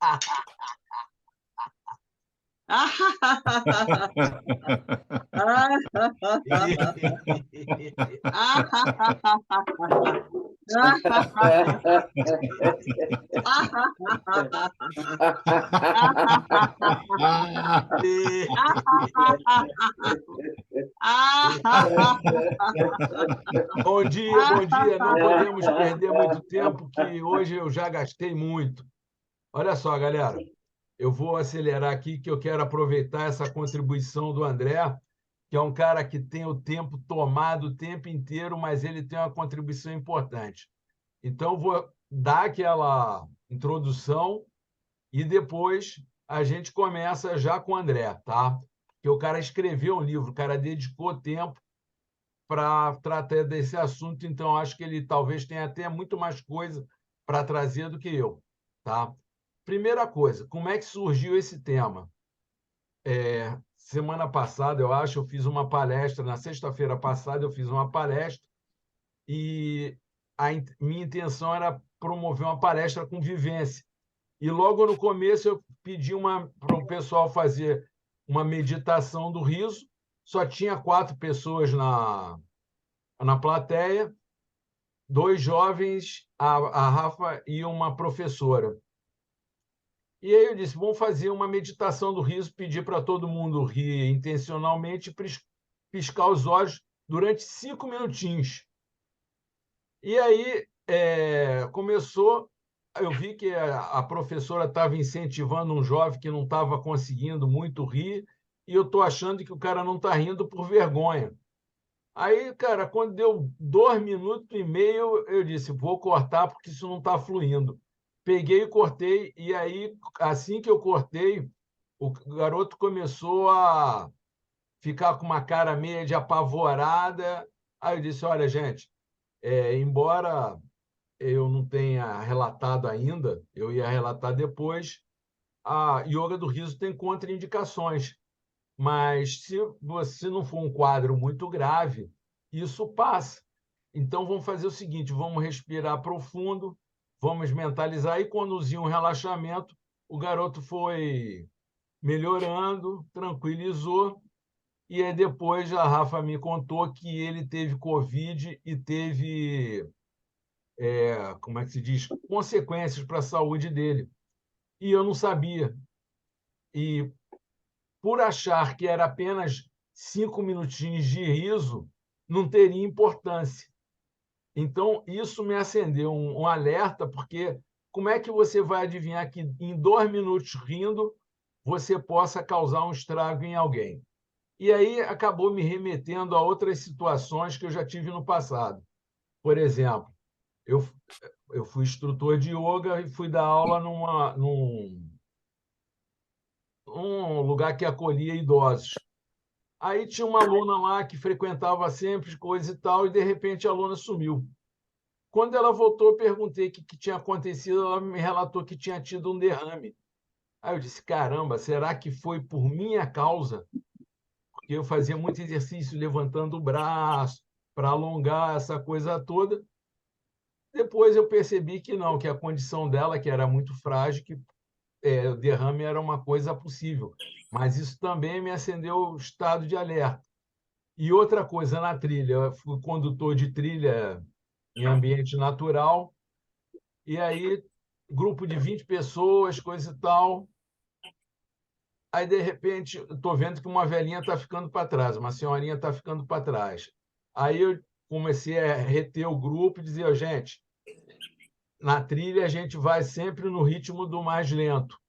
Bom dia, bom dia. Não podemos perder muito tempo, que hoje eu já gastei muito. Olha só, galera, eu vou acelerar aqui, que eu quero aproveitar essa contribuição do André, que é um cara que tem o tempo tomado o tempo inteiro, mas ele tem uma contribuição importante. Então, eu vou dar aquela introdução e depois a gente começa já com o André, tá? Porque o cara escreveu um livro, o cara dedicou tempo para tratar desse assunto, então acho que ele talvez tenha até muito mais coisa para trazer do que eu, tá? Primeira coisa, como é que surgiu esse tema? Semana passada, eu acho, eu fiz uma palestra, na sexta-feira passada eu fiz uma palestra e minha intenção era promover uma palestra com vivência. E logo no começo eu pedi para o pessoal fazer uma meditação do riso, só tinha 4 pessoas na plateia, 2 jovens, a Rafa e uma professora. E aí eu disse, vamos fazer uma meditação do riso, pedir para todo mundo rir intencionalmente e piscar os olhos durante 5 minutinhos. E aí começou, eu vi que a professora estava incentivando um jovem que não estava conseguindo muito rir, e eu estou achando que o cara não está rindo por vergonha. Aí, cara, quando deu 2 minutos e meio, eu disse, vou cortar porque isso não está fluindo. Peguei e cortei, e aí, assim que eu cortei, o garoto começou a ficar com uma cara meio de apavorada. Aí eu disse, olha, gente, embora eu não tenha relatado ainda, eu ia relatar depois, a yoga do riso tem contraindicações. Mas se você não for um quadro muito grave, isso passa. Então, vamos fazer o seguinte: vamos respirar profundo, vamos mentalizar e conduzir um relaxamento. O garoto foi melhorando, tranquilizou, e aí depois a Rafa me contou que ele teve Covid e teve, como é que se diz, consequências para a saúde dele. E eu não sabia. E por achar que era apenas 5 minutinhos de riso, não teria importância. Então, isso me acendeu um alerta, porque como é que você vai adivinhar que em 2 minutos rindo você possa causar um estrago em alguém? E aí acabou me remetendo a outras situações que eu já tive no passado. Por exemplo, eu, eu fui instrutor de yoga e fui dar aula num lugar que acolhia idosos. Aí tinha uma aluna lá que frequentava sempre, coisa e tal, e de repente a aluna sumiu. Quando ela voltou, eu perguntei o que tinha acontecido, ela me relatou que tinha tido um derrame. Aí eu disse, caramba, será que foi por minha causa? Porque eu fazia muito exercício levantando o braço para alongar essa coisa toda. Depois eu percebi que não, que a condição dela, que era muito frágil, que o derrame era uma coisa possível. Mas isso também me acendeu o estado de alerta. E outra coisa na trilha, eu fui condutor de trilha em ambiente natural, e aí, grupo de 20 pessoas, coisa e tal. Aí, de repente, estou vendo que uma velhinha está ficando para trás, uma senhorinha está ficando para trás. Aí eu comecei a reter o grupo e dizer, gente, na trilha a gente vai sempre no ritmo do mais lento.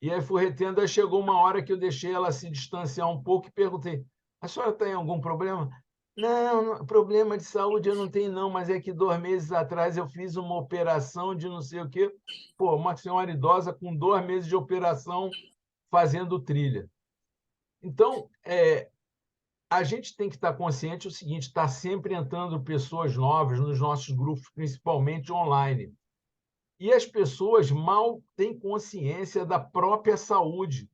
E aí fui retendo, aí chegou uma hora que eu deixei ela se distanciar um pouco e perguntei, a senhora tem algum problema? Não, problema de saúde eu não tenho, não, mas é que 2 meses atrás eu fiz uma operação de não sei o quê. Pô, uma senhora idosa com 2 meses de operação fazendo trilha. Então, a gente tem que estar consciente do seguinte, está sempre entrando pessoas novas nos nossos grupos, principalmente online. E as pessoas mal têm consciência da própria saúde.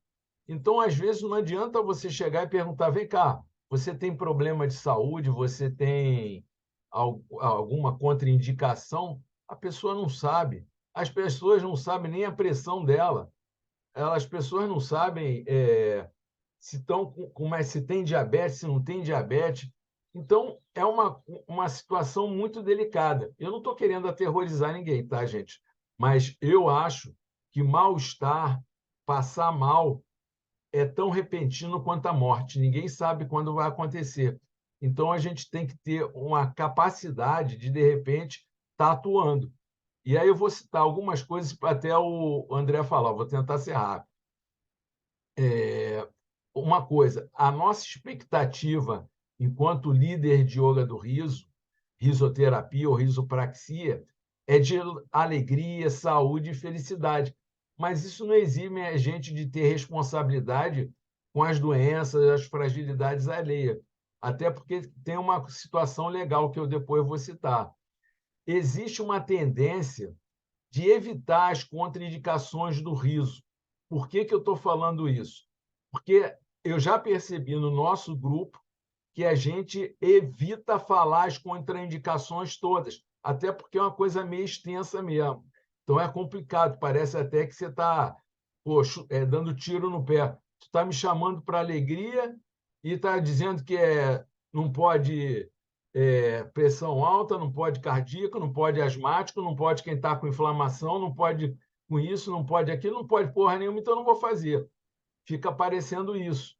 Então, às vezes, não adianta você chegar e perguntar: vem cá, você tem problema de saúde? Você tem alguma contraindicação? A pessoa não sabe. As pessoas não sabem nem a pressão dela. as pessoas não sabem se estão se tem diabetes, se não tem diabetes. Então, é uma situação muito delicada. Eu não estou querendo aterrorizar ninguém, tá, gente? Mas eu acho que mal-estar, passar mal, é tão repentino quanto a morte. Ninguém sabe quando vai acontecer. Então, a gente tem que ter uma capacidade de repente, estar atuando. E aí eu vou citar algumas coisas para até o André falar, vou tentar ser rápido. Uma coisa, a nossa expectativa enquanto líder de yoga do riso, risoterapia ou risopraxia, é de alegria, saúde e felicidade. Mas isso não exime a gente de ter responsabilidade com as doenças, as fragilidades alheias. Até porque tem uma situação legal que eu depois vou citar. Existe uma tendência de evitar as contraindicações do riso. Por que eu estou falando isso? Porque eu já percebi no nosso grupo que a gente evita falar as contraindicações todas, até porque é uma coisa meio extensa mesmo. Então é complicado, parece até que você está dando tiro no pé. Tu está me chamando para alegria e está dizendo que não pode pressão alta, não pode cardíaco, não pode asmático, não pode quem está com inflamação, não pode com isso, não pode aquilo, não pode porra nenhuma, então não vou fazer. Fica parecendo isso.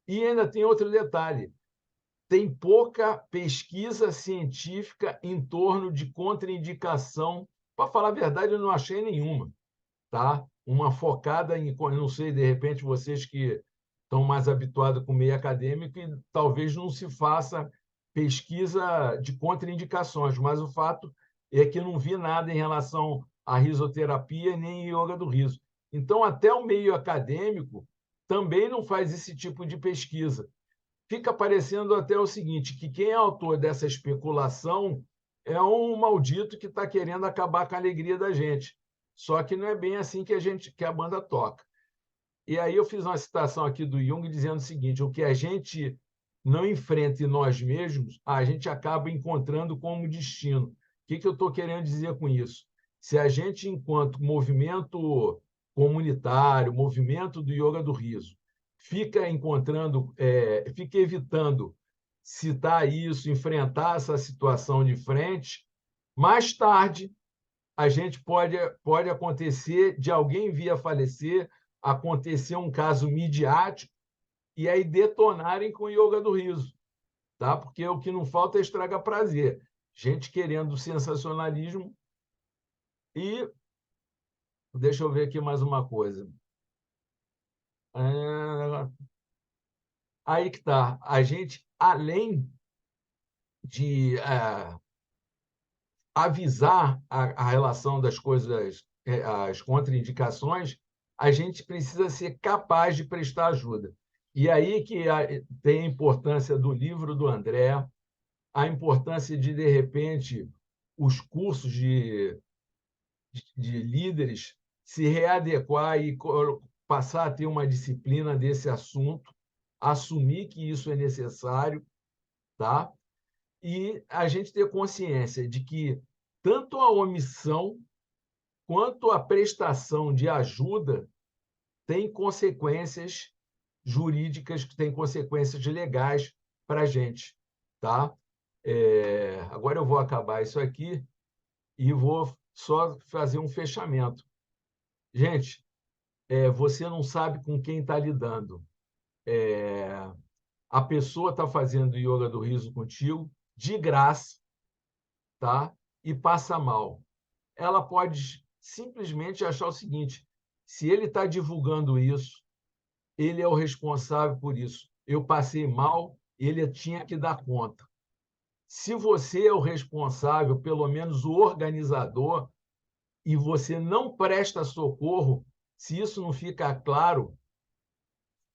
E ainda tem outro detalhe: tem pouca pesquisa científica em torno de contraindicação. Para falar a verdade, eu não achei nenhuma, tá? Uma focada em, eu não sei, de repente vocês que estão mais habituados com o meio acadêmico, e talvez não se faça pesquisa de contraindicações, mas o fato é que não vi nada em relação à risoterapia nem yoga do riso. Então, até o meio acadêmico também não faz esse tipo de pesquisa. Fica parecendo até o seguinte, que quem é autor dessa especulação é um maldito que está querendo acabar com a alegria da gente. Só que não é bem assim que a banda toca. E aí eu fiz uma citação aqui do Jung dizendo o seguinte: o que a gente não enfrenta em nós mesmos, a gente acaba encontrando como destino. O que eu estou querendo dizer com isso? Se a gente, enquanto movimento comunitário, movimento do yoga do riso, fica evitando citar isso, enfrentar essa situação de frente, mais tarde a gente pode acontecer de alguém vir a falecer, acontecer um caso midiático e aí detonarem com o yoga do riso, tá? Porque o que não falta é estraga prazer. Gente querendo sensacionalismo e deixa eu ver aqui mais uma coisa. Aí que está. A gente, além de avisar a relação das coisas, as contraindicações, a gente precisa ser capaz de prestar ajuda. E aí que tem a importância do livro do André, a importância de repente, os cursos de líderes se readequar e passar a ter uma disciplina desse assunto, assumir que isso é necessário, tá? E a gente ter consciência de que tanto a omissão quanto a prestação de ajuda tem consequências jurídicas, tem consequências legais para a gente, tá? Agora eu vou acabar isso aqui e vou só fazer um fechamento. Gente, você não sabe com quem está lidando. A pessoa está fazendo yoga do riso contigo de graça, tá? E passa mal. Ela pode simplesmente achar o seguinte: se ele está divulgando isso, ele é o responsável por isso. Eu passei mal, ele tinha que dar conta. Se você é o responsável, pelo menos o organizador, e você não presta socorro, se isso não fica claro,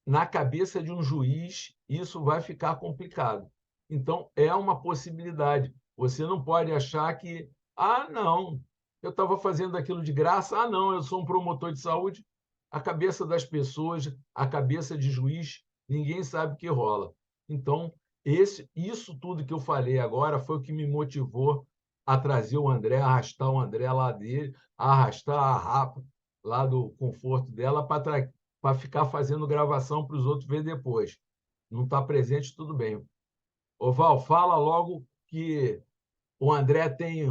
na cabeça de um juiz, isso vai ficar complicado. Então, é uma possibilidade. Você não pode achar que, não, eu estava fazendo aquilo de graça, não, eu sou um promotor de saúde. A cabeça das pessoas, a cabeça de juiz, ninguém sabe o que rola. Então, isso tudo que eu falei agora foi o que me motivou a trazer o André, arrastar o André lá dele, a arrastar a Rafa, lá do conforto dela para ficar fazendo gravação para os outros ver depois. Não está presente, tudo bem. Ô, Val, fala logo que o André tem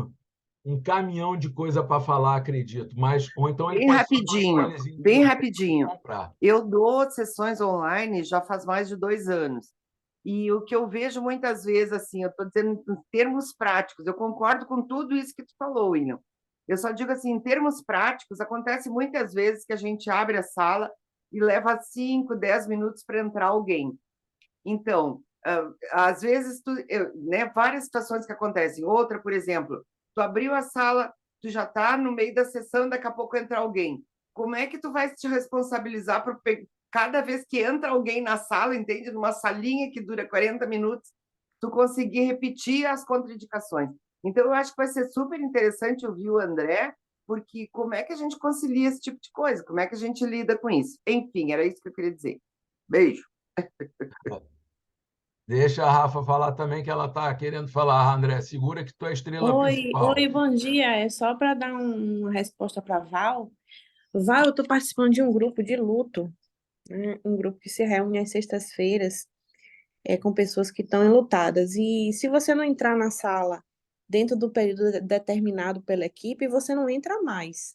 um caminhão de coisa para falar, acredito. Mas, ou então ele Bem pode só dar um rapidinho, spoilerzinho de bem você rapidinho. comprar. Eu dou sessões online já faz mais de 2 anos. E o que eu vejo muitas vezes, assim, eu estou dizendo em termos práticos, eu concordo com tudo isso que tu falou, William. Eu só digo assim, em termos práticos, acontece muitas vezes que a gente abre a sala e leva 5, 10 minutos para entrar alguém. Então, às vezes, né, várias situações que acontecem. Outra, por exemplo, tu abriu a sala, tu já está no meio da sessão, daqui a pouco entra alguém. Como é que tu vai te responsabilizar por cada vez que entra alguém na sala, entende? Numa salinha que dura 40 minutos, tu conseguir repetir as contraindicações. Então, eu acho que vai ser super interessante ouvir o André, porque como é que a gente concilia esse tipo de coisa? Como é que a gente lida com isso? Enfim, era isso que eu queria dizer. Beijo. Deixa a Rafa falar também, que ela está querendo falar. André, segura que tu é a estrela Oi, principal. oi, bom dia. É só para dar uma resposta para Val. Val, eu estou participando de um grupo de luto, né? Um grupo que se reúne às sextas-feiras, com pessoas que estão enlutadas. E se você não entrar na sala dentro do período determinado pela equipe, você não entra mais.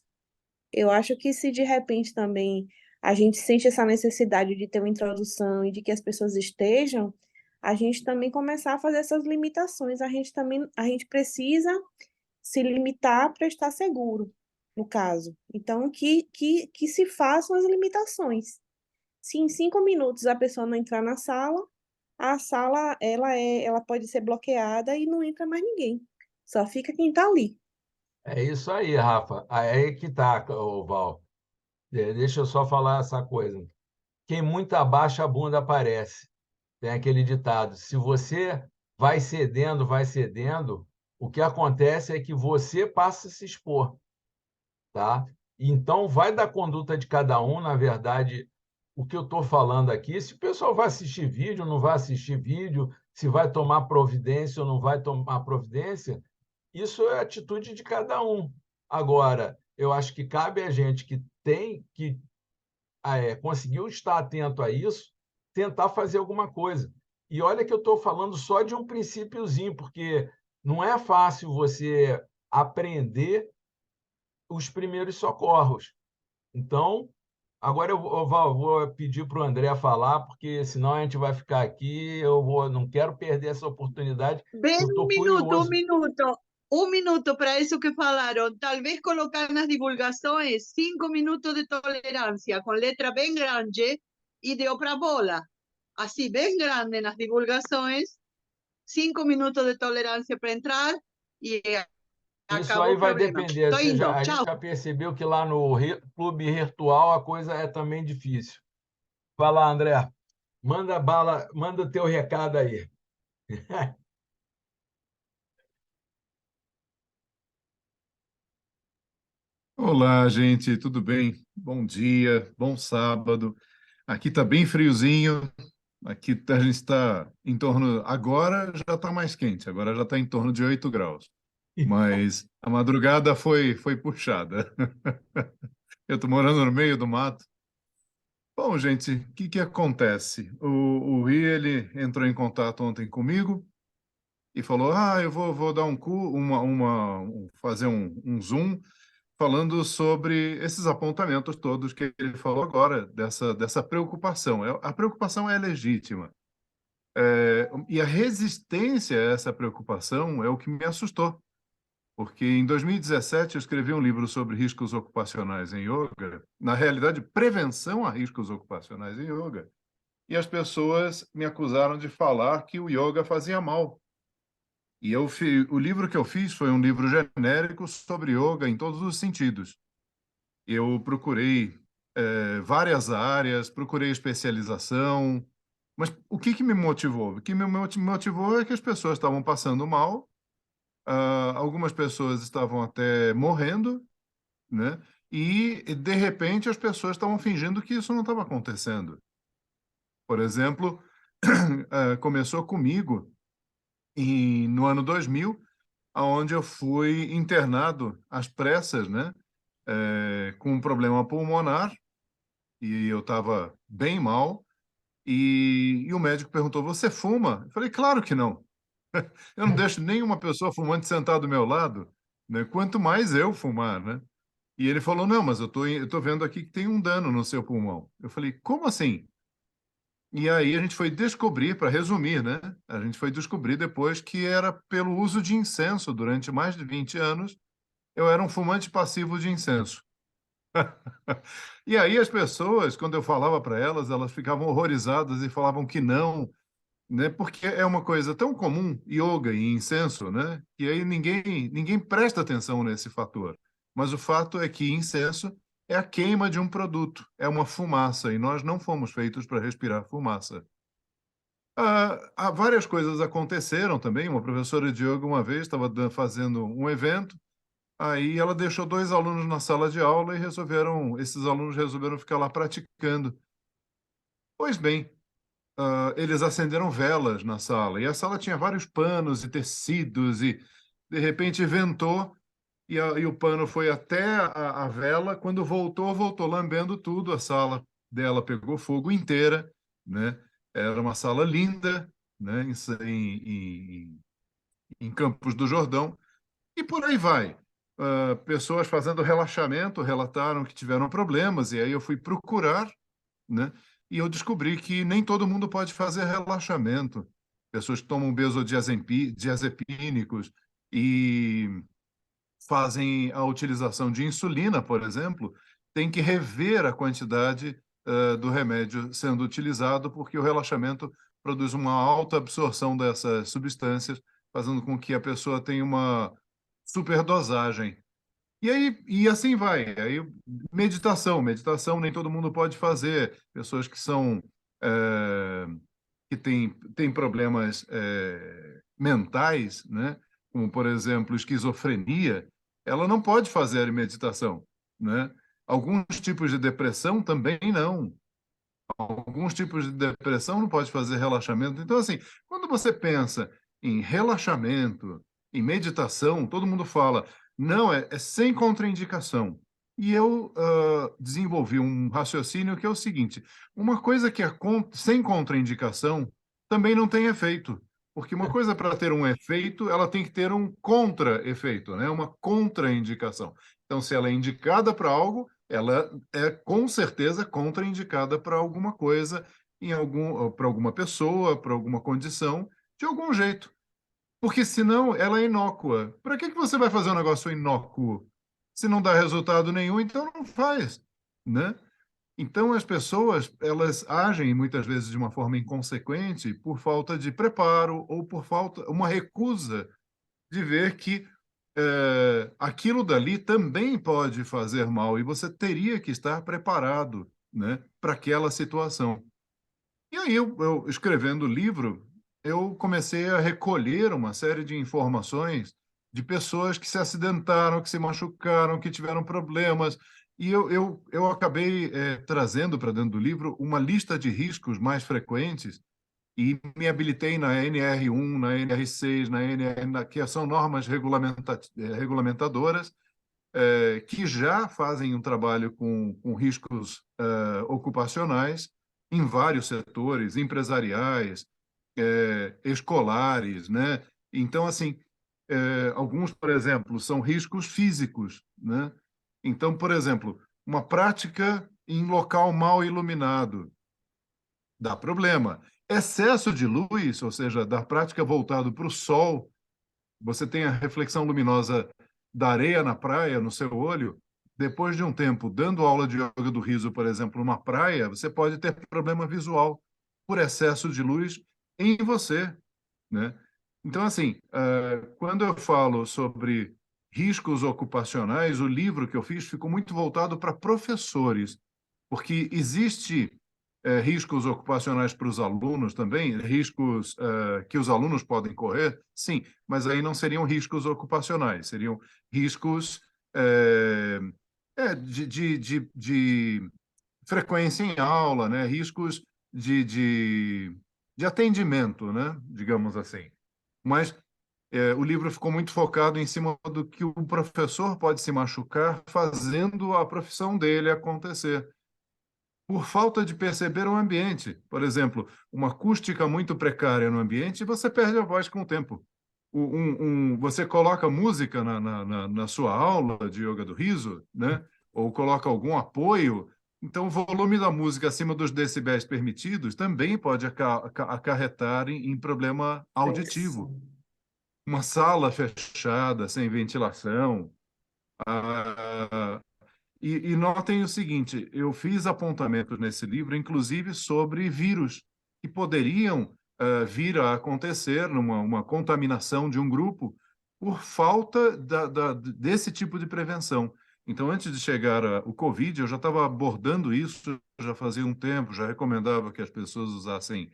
Eu acho que se de repente também a gente sente essa necessidade de ter uma introdução e de que as pessoas estejam, a gente também começar a fazer essas limitações. A gente precisa se limitar para estar seguro, no caso. Então, que se façam as limitações. Se em 5 minutos a pessoa não entrar na sala, a sala ela pode ser bloqueada e não entra mais ninguém. Só fica quem está ali. É isso aí, Rafa. Aí que tá, ô Val. Deixa eu só falar essa coisa. Quem muito abaixa, a bunda aparece. Tem aquele ditado: se você vai cedendo, o que acontece é que você passa a se expor, tá? Então, vai da conduta de cada um, na verdade, o que eu estou falando aqui, se o pessoal vai assistir vídeo, não vai assistir vídeo, se vai tomar providência ou não vai tomar providência, isso é atitude de cada um. Agora, eu acho que cabe a gente que tem que conseguiu estar atento a isso, tentar fazer alguma coisa. E olha que eu estou falando só de um princípiozinho, porque não é fácil você aprender os primeiros socorros. Então, agora vou pedir para o André falar, porque senão a gente vai ficar aqui. Não quero perder essa oportunidade, Ven que eu un estou minuto, curioso. un minuto para eso que falaron. Tal vez colocar nas divulgações 5 minutos de tolerância com letra bem grande e deu para bola. Assim, bem grande nas divulgações, 5 minutos de tolerância para entrar e Isso acabou aí o vai problema. depender. Tô indo, A gente tchau. já percebeu que lá no clube virtual a coisa é também difícil. Vai lá, André. Manda bala, manda teu recado aí. Olá, gente, tudo bem? Bom dia, bom sábado. Aqui está bem friozinho. Aqui a gente está em torno. Agora já está mais quente, agora já está em torno de 8 graus. Mas a madrugada foi puxada. Eu estou morando no meio do mato. Bom, gente, o que acontece? O Ri, ele entrou em contato ontem comigo e falou: Ah, eu vou dar fazer um Zoom falando sobre esses apontamentos todos que ele falou agora, dessa preocupação. A preocupação é legítima. E a resistência a essa preocupação é o que me assustou, porque em 2017 eu escrevi um livro sobre riscos ocupacionais em yoga, na realidade, prevenção a riscos ocupacionais em yoga, e as pessoas me acusaram de falar que o yoga fazia mal. E o livro que eu fiz foi um livro genérico sobre yoga em todos os sentidos. Eu procurei várias áreas, procurei especialização, mas o que me motivou? O que me motivou é que as pessoas estavam passando mal, algumas pessoas estavam até morrendo, né? E, de repente, as pessoas estavam fingindo que isso não estava acontecendo. Por exemplo, começou comigo no ano 2000, onde eu fui internado às pressas, né? com um problema pulmonar, e eu estava bem mal, e o médico perguntou, você fuma? Eu falei, claro que não. Eu não deixo nenhuma pessoa fumante sentar do meu lado, né? Quanto mais eu fumar, né? E ele falou, não, mas eu tô vendo aqui que tem um dano no seu pulmão. Eu falei, como assim? E aí a gente foi descobrir, para resumir, né? A gente foi descobrir depois que era pelo uso de incenso durante mais de 20 anos. Eu era um fumante passivo de incenso. E aí as pessoas, quando eu falava para elas, elas ficavam horrorizadas e falavam que não, né? Porque é uma coisa tão comum, yoga e incenso, né? E aí ninguém presta atenção nesse fator. Mas o fato é que incenso é a queima de um produto, é uma fumaça, e nós não fomos feitos para respirar fumaça. Várias coisas aconteceram também. Uma professora de yoga uma vez estava fazendo um evento, aí ela deixou 2 alunos na sala de aula e esses alunos resolveram ficar lá praticando. Pois bem, eles acenderam velas na sala, e a sala tinha vários panos e tecidos, e de repente ventou, e o pano foi até a vela. Quando voltou lambendo tudo, a sala dela pegou fogo inteira, né? Era uma sala linda, né? Em Campos do Jordão, e por aí vai. Pessoas fazendo relaxamento relataram que tiveram problemas, e aí eu fui procurar, né? E eu descobri que nem todo mundo pode fazer relaxamento. Pessoas que tomam benzodiazepínicos e fazem a utilização de insulina, por exemplo, têm que rever a quantidade do remédio sendo utilizado, porque o relaxamento produz uma alta absorção dessas substâncias, fazendo com que a pessoa tenha uma superdosagem. E assim vai. Aí, meditação nem todo mundo pode fazer. Pessoas que são que têm problemas mentais, né? Como, por exemplo, esquizofrenia, ela não pode fazer meditação, né? Alguns tipos de depressão também não. Alguns tipos de depressão não pode fazer relaxamento. Então, assim, quando você pensa em relaxamento, em meditação, todo mundo fala, não, é sem contraindicação. E eu desenvolvi um raciocínio que é o seguinte: uma coisa que é sem contraindicação também não tem efeito. Porque uma coisa, para ter um efeito, ela tem que ter um contra-efeito, né? Uma contraindicação. Então, se ela é indicada para algo, ela é com certeza contraindicada para alguma coisa, para alguma pessoa, para alguma condição, de algum jeito. Porque senão ela é inócua. Para que você vai fazer um negócio inócuo? Se não dá resultado nenhum, então não faz, né? Então as pessoas, elas agem muitas vezes de uma forma inconsequente por falta de preparo ou por uma recusa de ver que aquilo dali também pode fazer mal, e você teria que estar preparado, né, para aquela situação. E aí, eu escrevendo o livro, eu comecei a recolher uma série de informações de pessoas que se acidentaram, que se machucaram, que tiveram problemas, e eu acabei trazendo para dentro do livro uma lista de riscos mais frequentes, e me habilitei na NR1, na NR6, na NR, que são normas regulamentadoras, que já fazem um trabalho com riscos ocupacionais em vários setores, empresariais, escolares, né? Então, assim, alguns, por exemplo, são riscos físicos, né? Então, por exemplo, uma prática em local mal iluminado dá problema. Excesso de luz, ou seja, da prática voltado para o sol, você tem a reflexão luminosa da areia na praia, no seu olho. Depois de um tempo dando aula de yoga do riso, por exemplo, numa praia, você pode ter problema visual por excesso de luz em você, né? Então, assim, quando eu falo sobre riscos ocupacionais, o livro que eu fiz ficou muito voltado para professores, porque existe riscos ocupacionais para os alunos também, riscos que os alunos podem correr, sim, mas aí não seriam riscos ocupacionais, seriam riscos de frequência em aula, né? Riscos de atendimento, né? Digamos assim. Mas o livro ficou muito focado em cima do que o professor pode se machucar fazendo a profissão dele acontecer, por falta de perceber o ambiente. Por exemplo, uma acústica muito precária no ambiente, você perde a voz com o tempo. Você coloca música na sua aula de yoga do riso, né? Ou coloca algum apoio, então o volume da música acima dos decibéis permitidos também pode acarretar em problema auditivo. Uma sala fechada, sem ventilação. E notem o seguinte, eu fiz apontamentos nesse livro, inclusive sobre vírus que poderiam vir a acontecer numa contaminação de um grupo por falta desse tipo de prevenção. Então, antes de chegar o Covid, eu já estava abordando isso, já fazia um tempo, já recomendava que as pessoas usassem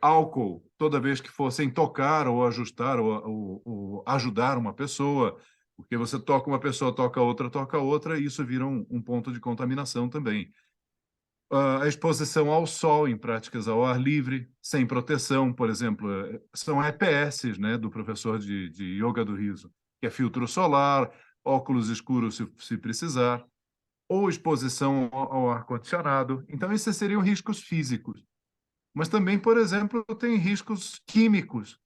álcool toda vez que fossem tocar ou ajustar ou ajudar uma pessoa, porque você toca uma pessoa, toca outra, e isso vira um ponto de contaminação também. A exposição ao sol em práticas ao ar livre, sem proteção, por exemplo, são EPS, né, do professor de yoga do riso, que é filtro solar, óculos escuros se precisar, ou exposição ao ar-condicionado. Então, esses seriam riscos físicos. Mas também, por exemplo, tem riscos químicos.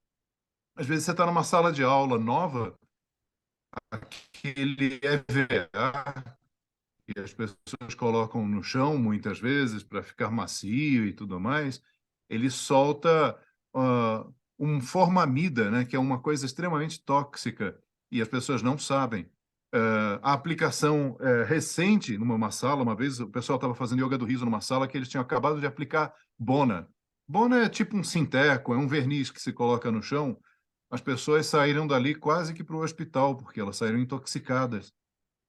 Às vezes você está numa sala de aula nova, aquele EVA, que as pessoas colocam no chão muitas vezes para ficar macio e tudo mais, ele solta um formamida, né, que é uma coisa extremamente tóxica e as pessoas não sabem. A aplicação recente numa sala, uma vez o pessoal estava fazendo yoga do riso numa sala que eles tinham acabado de aplicar Bona. Bona é tipo um sinteco, é um verniz que se coloca no chão. As pessoas saíram dali quase que para o hospital, porque elas saíram intoxicadas.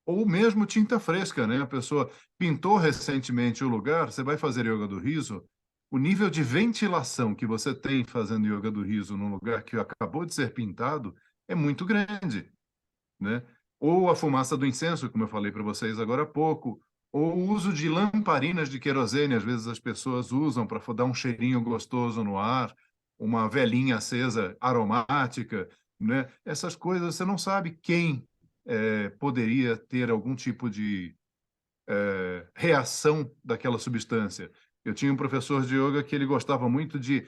Ou mesmo tinta fresca, né? A pessoa pintou recentemente o lugar, você vai fazer yoga do riso, o nível de ventilação que você tem fazendo yoga do riso num lugar que acabou de ser pintado é muito grande, né? Ou a fumaça do incenso, como eu falei para vocês agora há pouco, ou o uso de lamparinas de querosene, às vezes as pessoas usam para dar um cheirinho gostoso no ar, uma velinha acesa aromática, né? Essas coisas, você não sabe quem poderia ter algum tipo de reação daquela substância. Eu tinha um professor de yoga que ele gostava muito de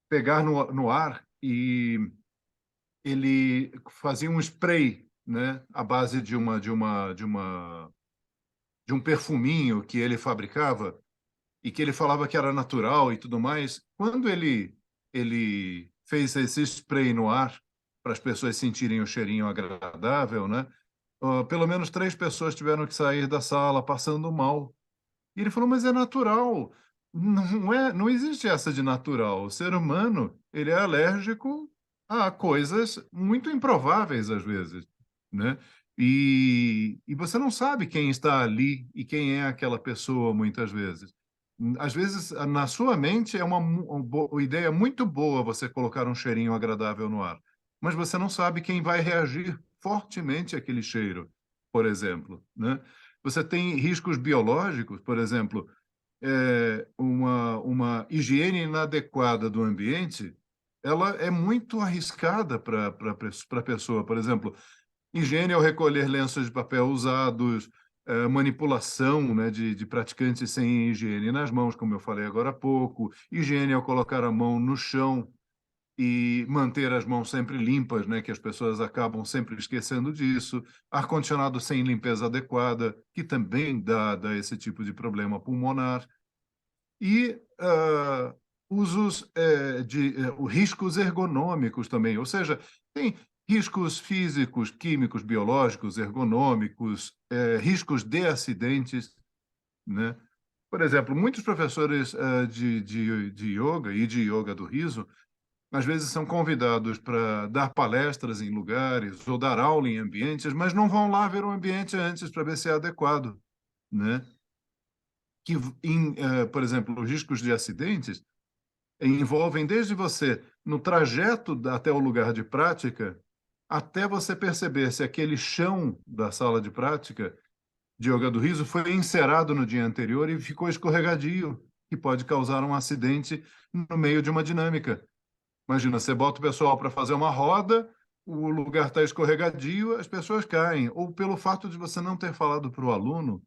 pegar no ar e ele fazia um spray, né, à base de um perfuminho que ele fabricava e que ele falava que era natural e tudo mais. Quando ele fez esse spray no ar para as pessoas sentirem o cheirinho agradável, né? Pelo menos 3 pessoas tiveram que sair da sala passando mal. E ele falou, mas é natural. Não existe essa de natural. O ser humano, ele é alérgico a coisas muito improváveis às vezes, né? E você não sabe quem está ali e quem é aquela pessoa muitas vezes. Às vezes, na sua mente, é uma ideia muito boa você colocar um cheirinho agradável no ar, mas você não sabe quem vai reagir fortemente àquele cheiro, por exemplo, né? Você tem riscos biológicos, por exemplo, uma higiene inadequada do ambiente, ela é muito arriscada para a pessoa. Por exemplo, higiene ao recolher lenços de papel usados, manipulação, né, de praticantes sem higiene nas mãos, como eu falei agora há pouco, higiene ao colocar a mão no chão e manter as mãos sempre limpas, né, que as pessoas acabam sempre esquecendo disso, ar-condicionado sem limpeza adequada, que também dá esse tipo de problema pulmonar, e usos riscos ergonômicos também, ou seja, tem riscos físicos, químicos, biológicos, ergonômicos, riscos de acidentes, né? Por exemplo, muitos professores de yoga e de yoga do riso às vezes são convidados para dar palestras em lugares ou dar aula em ambientes, mas não vão lá ver o ambiente antes para ver se é adequado, né? Por exemplo, os riscos de acidentes envolvem desde você, no trajeto até o lugar de prática, até você perceber se aquele chão da sala de prática de yoga do riso foi encerado no dia anterior e ficou escorregadio, que pode causar um acidente no meio de uma dinâmica. Imagina, você bota o pessoal para fazer uma roda, o lugar está escorregadio, as pessoas caem. Ou pelo fato de você não ter falado para o aluno,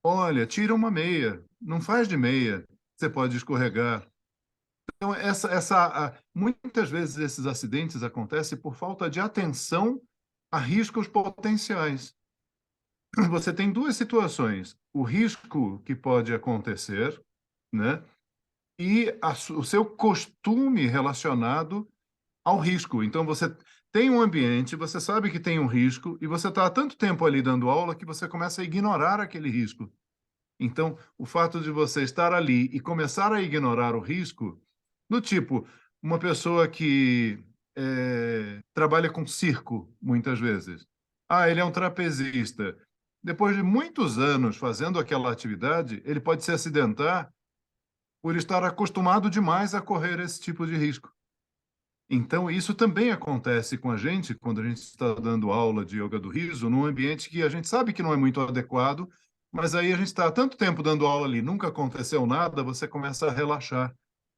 olha, tira uma meia, não faz de meia, você pode escorregar. Então, muitas vezes esses acidentes acontecem por falta de atenção a riscos potenciais. Você tem duas situações: o risco que pode acontecer, né? E o seu costume relacionado ao risco. Então, você tem um ambiente, você sabe que tem um risco, e você está há tanto tempo ali dando aula que você começa a ignorar aquele risco. Então, o fato de você estar ali e começar a ignorar o risco, do tipo, uma pessoa que trabalha com circo, muitas vezes. Ah, ele é um trapezista. Depois de muitos anos fazendo aquela atividade, ele pode se acidentar por estar acostumado demais a correr esse tipo de risco. Então, isso também acontece com a gente quando a gente está dando aula de yoga do riso, num ambiente que a gente sabe que não é muito adequado, mas aí a gente está há tanto tempo dando aula ali, nunca aconteceu nada, você começa a relaxar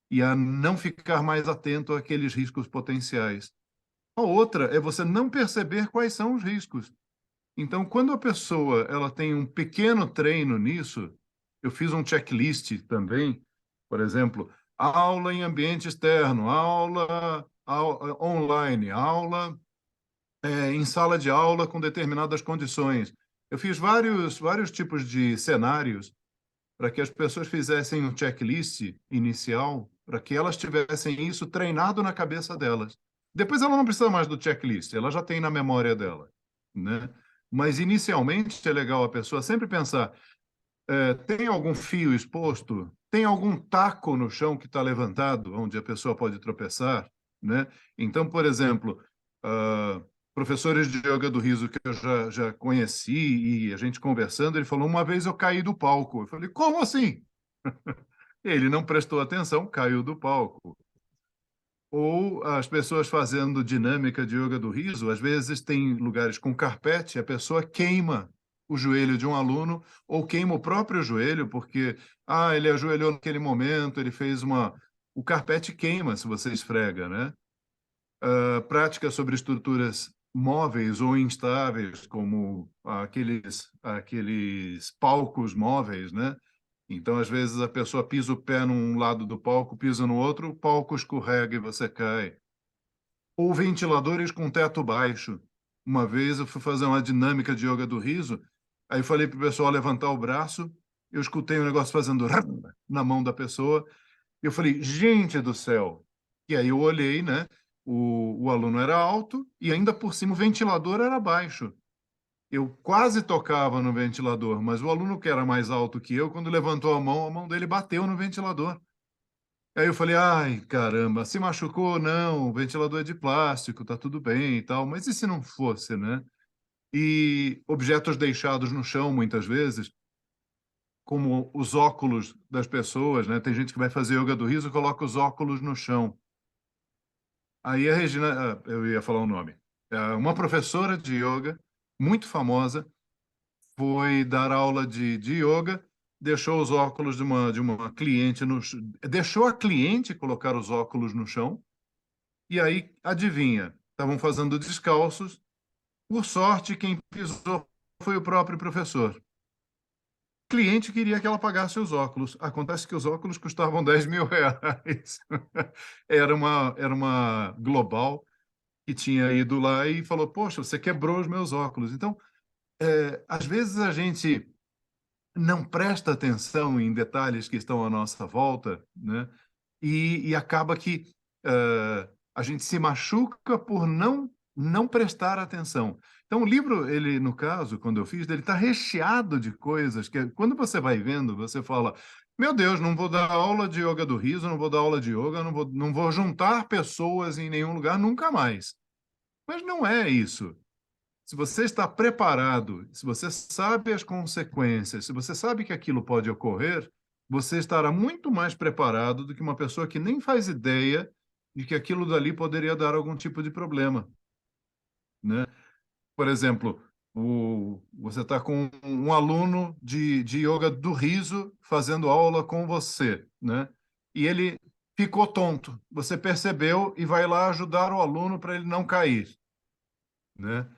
e a não ficar mais atento àqueles riscos potenciais. A outra é você não perceber quais são os riscos. Então, quando a pessoa ela tem um pequeno treino nisso, eu fiz um checklist também, por exemplo, aula em ambiente externo, aula online, aula em sala de aula com determinadas condições. Eu fiz vários tipos de cenários para que as pessoas fizessem um checklist inicial, para que elas tivessem isso treinado na cabeça delas. Depois ela não precisa mais do checklist, ela já tem na memória dela, né? Mas inicialmente é legal a pessoa sempre pensar: tem algum fio exposto? Tem algum taco no chão que está levantado, onde a pessoa pode tropeçar, né? Então, por exemplo, professores de yoga do riso que eu já conheci e a gente conversando, ele falou: uma vez eu caí do palco. Eu falei: como assim? Ele não prestou atenção, caiu do palco. Ou as pessoas fazendo dinâmica de yoga do riso, às vezes tem lugares com carpete, a pessoa queima o joelho de um aluno ou queima o próprio joelho, porque ele ajoelhou naquele momento, ele fez uma... O carpete queima se você esfrega, né? Práticas sobre estruturas móveis ou instáveis, como aqueles palcos móveis, né? Então, às vezes, a pessoa pisa o pé num lado do palco, pisa no outro, o palco escorrega e você cai. Ou ventiladores com teto baixo. Uma vez eu fui fazer uma dinâmica de yoga do riso, aí falei para o pessoal levantar o braço, eu escutei um negócio fazendo na mão da pessoa, e eu falei: gente do céu! E aí eu olhei, né? O aluno era alto e ainda por cima o ventilador era baixo. Eu quase tocava no ventilador, mas o aluno que era mais alto que eu, quando levantou a mão dele bateu no ventilador. Aí eu falei: ai, caramba, se machucou? Não, o ventilador é de plástico, tá tudo bem e tal. Mas e se não fosse, né? E objetos deixados no chão, muitas vezes, como os óculos das pessoas, né? Tem gente que vai fazer yoga do riso e coloca os óculos no chão. Aí a Regina, eu ia falar o nome, uma professora de yoga muito famosa, foi dar aula de yoga, deixou os óculos de uma cliente deixou a cliente colocar os óculos no chão, e aí, adivinha, estavam fazendo descalços. Por sorte, quem pisou foi o próprio professor. O cliente queria que ela pagasse os óculos. Acontece que os óculos custavam R$ 10.000. Era uma global que tinha ido lá e falou: poxa, você quebrou os meus óculos. Então, às vezes a gente não presta atenção em detalhes que estão à nossa volta, né? E acaba que a gente se machuca por não prestar atenção. Então, o livro, ele, no caso, quando eu fiz, ele está recheado de coisas que, quando você vai vendo, você fala: meu Deus, não vou dar aula de yoga do riso, não vou dar aula de yoga, não vou juntar pessoas em nenhum lugar nunca mais. Mas não é isso. Se você está preparado, se você sabe as consequências, se você sabe que aquilo pode ocorrer, você estará muito mais preparado do que uma pessoa que nem faz ideia de que aquilo dali poderia dar algum tipo de problema, né? Por exemplo, você está com um aluno de yoga do riso fazendo aula com você, né? E ele ficou tonto. Você percebeu e vai lá ajudar o aluno para ele não cair, né?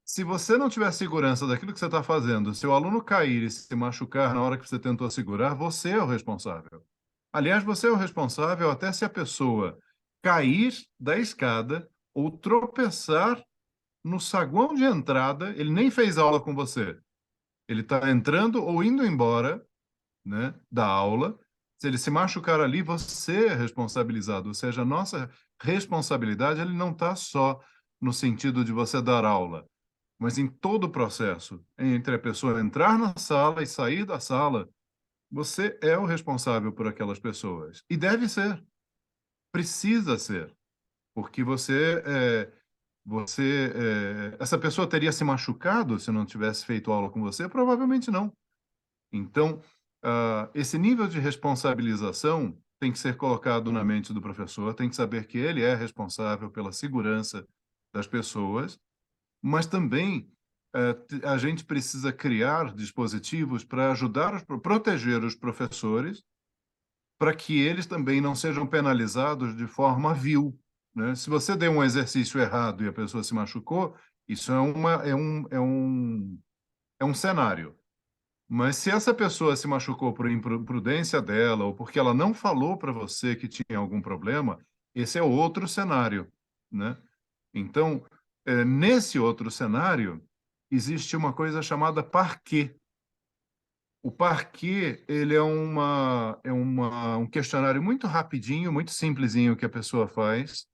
Se você não tiver segurança daquilo que você está fazendo, se o aluno cair e se machucar na hora que você tentou segurar, você é o responsável. Aliás, você é o responsável até se a pessoa cair da escada ou tropeçar no saguão de entrada, ele nem fez aula com você. Ele está entrando ou indo embora, né, da aula. Se ele se machucar ali, você é responsabilizado. Ou seja, a nossa responsabilidade ele não está só no sentido de você dar aula, mas em todo o processo, entre a pessoa entrar na sala e sair da sala, você é o responsável por aquelas pessoas. E deve ser, precisa ser, porque essa pessoa teria se machucado se não tivesse feito aula com você? Provavelmente não. Então, esse nível de responsabilização tem que ser colocado na mente do professor, tem que saber que ele é responsável pela segurança das pessoas, mas também a gente precisa criar dispositivos para ajudar, proteger os professores, para que eles também não sejam penalizados de forma vil, né? Se você deu um exercício errado e a pessoa se machucou, isso é um cenário. Mas se essa pessoa se machucou por imprudência dela ou porque ela não falou para você que tinha algum problema, esse é outro cenário, né? Então, nesse outro cenário, existe uma coisa chamada parquet. O parquet, ele um questionário muito rapidinho, muito simplesinho que a pessoa faz,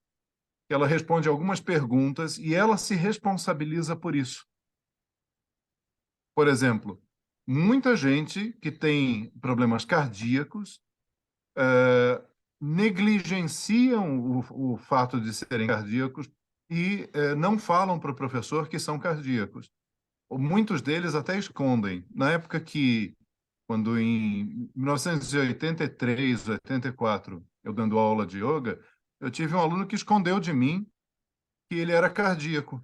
que ela responde algumas perguntas e ela se responsabiliza por isso. Por exemplo, muita gente que tem problemas cardíacos negligenciam o fato de serem cardíacos e não falam para o professor que são cardíacos. Muitos deles até escondem. Na época quando em 1983, 84, eu dando aula de yoga, eu tive um aluno que escondeu de mim que ele era cardíaco.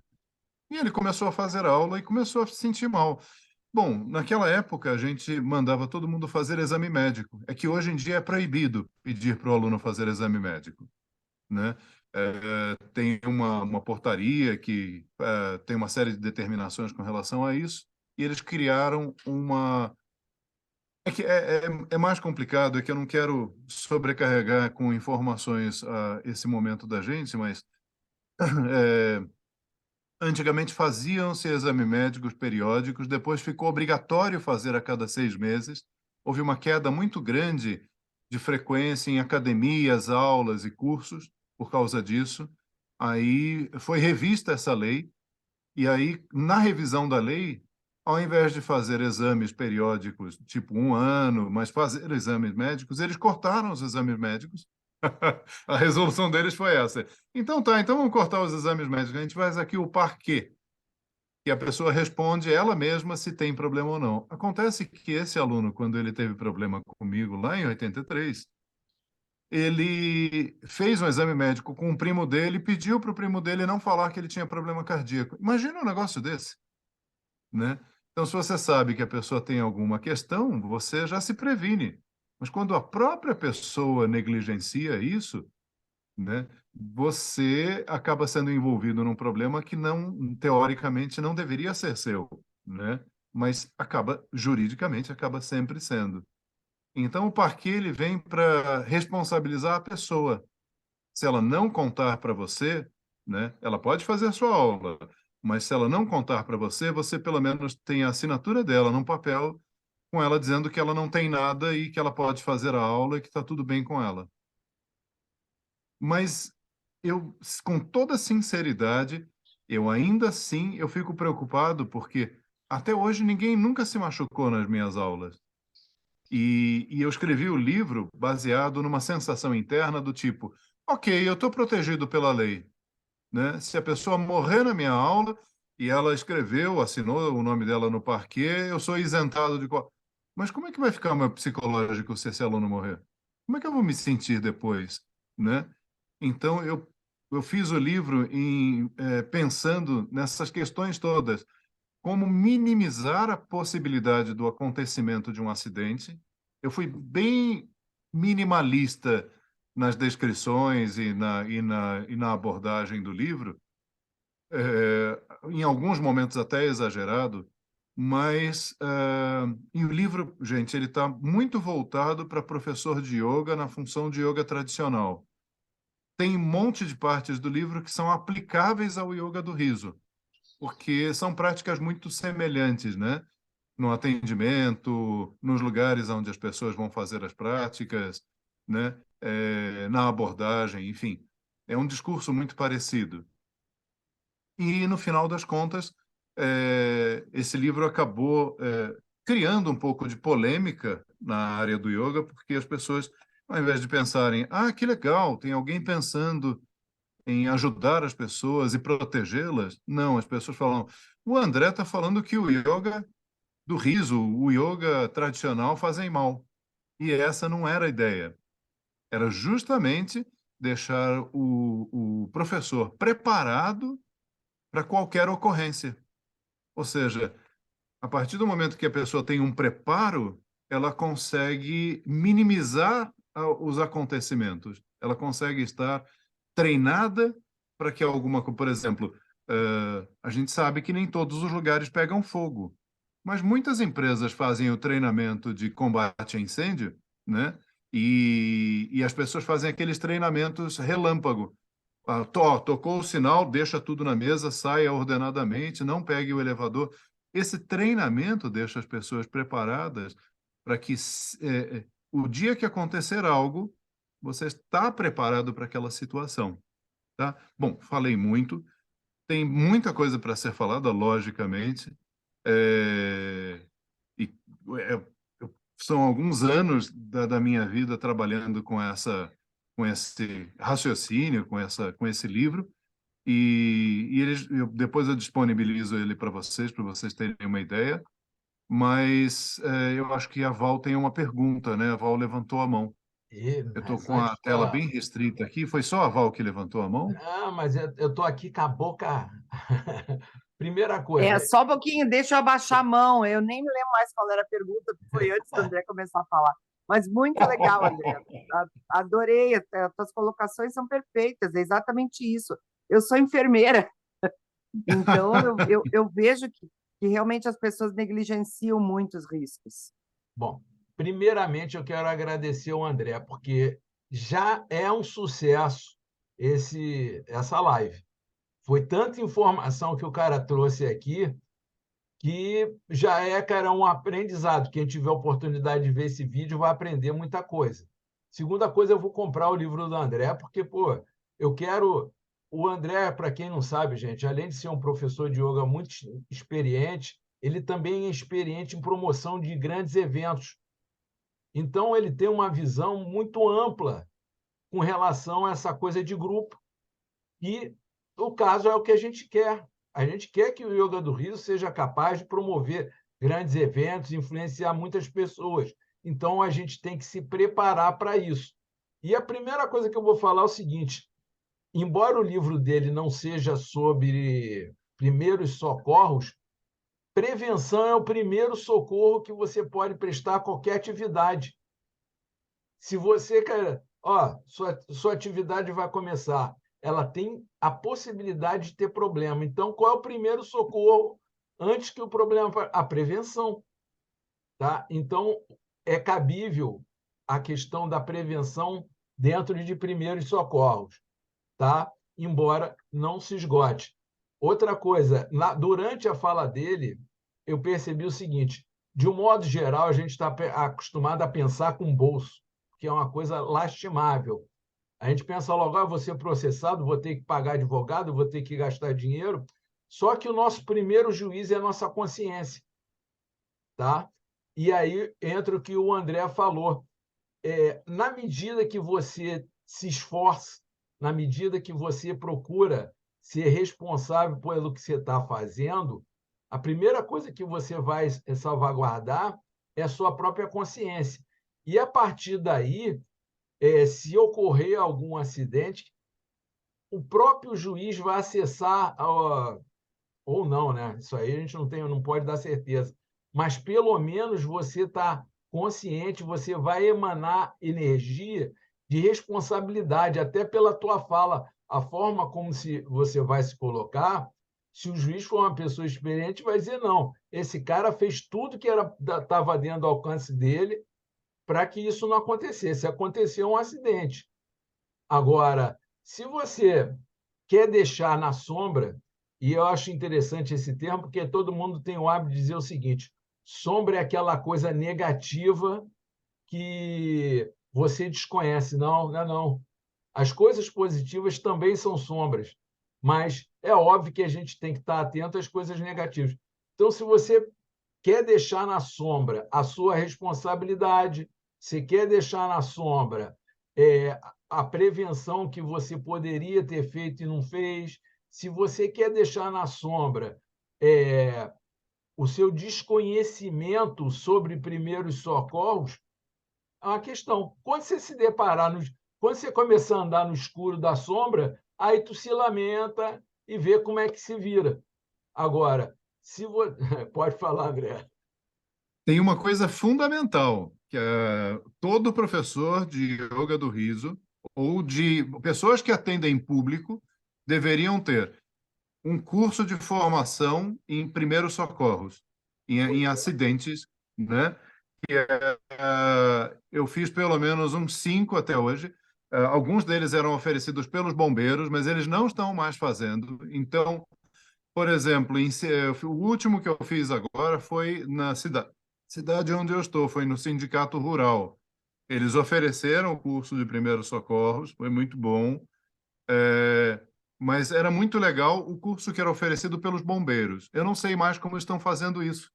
E ele começou a fazer aula e começou a se sentir mal. Bom, naquela época a gente mandava todo mundo fazer exame médico. É que hoje em dia é proibido pedir para o aluno fazer exame médico, né? Tem uma portaria que tem uma série de determinações com relação a isso, e eles criaram uma... É mais complicado, é que eu não quero sobrecarregar com informações esse momento da gente, mas antigamente faziam-se exames médicos periódicos, depois ficou obrigatório fazer a cada 6 meses. Houve uma queda muito grande de frequência em academias, aulas e cursos por causa disso. Aí foi revista essa lei, e aí, na revisão da lei, ao invés de fazer exames periódicos, tipo 1 ano, mas fazer exames médicos, eles cortaram os exames médicos. A resolução deles foi essa. Então vamos cortar os exames médicos. A gente faz aqui o parquet, que a pessoa responde ela mesma se tem problema ou não. Acontece que esse aluno, quando ele teve problema comigo lá em 83, ele fez um exame médico com um primo dele e pediu para o primo dele não falar que ele tinha problema cardíaco. Imagina um negócio desse, né? Então, se você sabe que a pessoa tem alguma questão, você já se previne. Mas quando a própria pessoa negligencia isso, né, você acaba sendo envolvido num problema que não, teoricamente, não deveria ser seu, né? Mas juridicamente, acaba sempre sendo. Então, o parquet ele vem para responsabilizar a pessoa. Se ela não contar para você, né, ela pode fazer a sua aula, mas se ela não contar para você, você pelo menos tem a assinatura dela num papel com ela dizendo que ela não tem nada e que ela pode fazer a aula e que está tudo bem com ela. Mas com toda sinceridade, eu ainda assim eu fico preocupado porque até hoje ninguém nunca se machucou nas minhas aulas. E eu escrevi o livro baseado numa sensação interna do tipo, ok, eu estou protegido pela lei, né? Se a pessoa morrer na minha aula e ela escreveu, assinou o nome dela no parquet, eu sou isentado de... Mas como é que vai ficar o meu psicológico se esse aluno morrer? Como é que eu vou me sentir depois, né? Então, eu fiz o livro pensando nessas questões todas, como minimizar a possibilidade do acontecimento de um acidente. Eu fui bem minimalista nas descrições e na abordagem do livro, em alguns momentos até exagerado, mas e o livro, gente, ele está muito voltado para professor de yoga na função de yoga tradicional. Tem um monte de partes do livro que são aplicáveis ao yoga do riso, porque são práticas muito semelhantes, né? No atendimento, nos lugares onde as pessoas vão fazer as práticas, né? Na abordagem, enfim. É um discurso muito parecido. E, no final das contas, esse livro acabou criando um pouco de polêmica na área do yoga, porque as pessoas, ao invés de pensarem, que legal, tem alguém pensando em ajudar as pessoas e protegê-las, não, as pessoas falam, o André está falando que o yoga do riso, o yoga tradicional fazem mal. E essa não era a ideia. Era justamente deixar o professor preparado para qualquer ocorrência. Ou seja, a partir do momento que a pessoa tem um preparo, ela consegue minimizar os acontecimentos. Ela consegue estar treinada para que alguma coisa, por exemplo, a gente sabe que nem todos os lugares pegam fogo, mas muitas empresas fazem o treinamento de combate a incêndio, né? E as pessoas fazem aqueles treinamentos relâmpago. Tocou o sinal, deixa tudo na mesa, saia ordenadamente, não pegue o elevador. Esse treinamento deixa as pessoas preparadas para que o dia que acontecer algo, você está preparado para aquela situação, tá? Bom, falei muito, tem muita coisa para ser falada, logicamente, e são alguns anos da minha vida trabalhando com esse raciocínio, com esse livro, e depois eu disponibilizo ele para vocês terem uma ideia, mas eu acho que a Val tem uma pergunta, né? A Val levantou a mão. Eu estou Mas com a antes tela bem restrita aqui. Foi só a Val que levantou a mão? mas eu estou aqui com a boca. Primeira coisa, Só um pouquinho, deixa eu abaixar a mão. Eu nem me lembro mais qual era a pergunta, que foi antes do André começar a falar. Mas muito legal, André. Adorei, as tuas colocações são perfeitas, é exatamente isso. Eu sou enfermeira, então eu vejo que realmente as pessoas negligenciam muito os riscos. bom, primeiramente eu quero agradecer ao André, porque já é um sucesso essa live. Foi tanta informação que o cara trouxe aqui que já é, cara, um aprendizado. Quem tiver oportunidade de ver esse vídeo vai aprender muita coisa. Segunda coisa, eu vou comprar o livro do André, porque, pô, eu quero. O André, para quem não sabe, gente, além de ser um professor de yoga muito experiente, ele também é experiente em promoção de grandes eventos. Então, ele tem uma visão muito ampla com relação a essa coisa de grupo. E o caso é o que a gente quer. A gente quer que o Yoga do Riso seja capaz de promover grandes eventos, influenciar muitas pessoas. Então, a gente tem que se preparar para isso. E a primeira coisa que eu vou falar é o seguinte: embora o livro dele não seja sobre primeiros socorros, prevenção é o primeiro socorro que você pode prestar a qualquer atividade. Se você, cara, sua atividade vai começar, ela tem a possibilidade de ter problema. Então, qual é o primeiro socorro antes que o problema? A prevenção, tá? Então, é cabível a questão da prevenção dentro de primeiros socorros, tá? Embora não se esgote. Outra coisa, durante a fala dele, eu percebi o seguinte: de um modo geral, a gente está acostumado a pensar com bolso, que é uma coisa lastimável. A gente pensa logo, vou ser processado, vou ter que pagar advogado, vou ter que gastar dinheiro. Só que o nosso primeiro juiz é a nossa consciência, tá? E aí entra o que o André falou. Na medida que você se esforça, na medida que você procura ser responsável pelo que você está fazendo, a primeira coisa que você vai salvaguardar é a sua própria consciência. E, a partir daí, se ocorrer algum acidente, o próprio juiz vai acessar, ou não, né? Isso aí a gente não pode dar certeza. Mas, pelo menos, você está consciente, você vai emanar energia de responsabilidade, até pela tua fala, a forma como você vai se colocar. Se o juiz for uma pessoa experiente, vai dizer, não, esse cara fez tudo que estava dentro do alcance dele para que isso não acontecesse. Aconteceu um acidente. Agora, se você quer deixar na sombra, e eu acho interessante esse termo, porque todo mundo tem o hábito de dizer o seguinte: sombra é aquela coisa negativa que você desconhece. Não, não é não. As coisas positivas também são sombras, mas é óbvio que a gente tem que estar atento às coisas negativas. Então, se você quer deixar na sombra a sua responsabilidade, se quer deixar na sombra a prevenção que você poderia ter feito e não fez, se você quer deixar na sombra o seu desconhecimento sobre primeiros socorros, é uma questão. Quando você se deparar, quando você começar a andar no escuro da sombra, aí tu se lamenta e vê como é que se vira. Agora, se você... Pode falar, André. Tem uma coisa fundamental, que todo professor de yoga do riso ou de pessoas que atendem público deveriam ter um curso de formação em primeiros socorros, em acidentes, né? Eu fiz pelo menos uns 5 até hoje. Alguns deles eram oferecidos pelos bombeiros, mas eles não estão mais fazendo. Então, por exemplo, o último que eu fiz agora foi na cidade onde eu estou, foi no Sindicato Rural. Eles ofereceram o curso de primeiros socorros, foi muito bom, mas era muito legal o curso que era oferecido pelos bombeiros. Eu não sei mais como estão fazendo isso,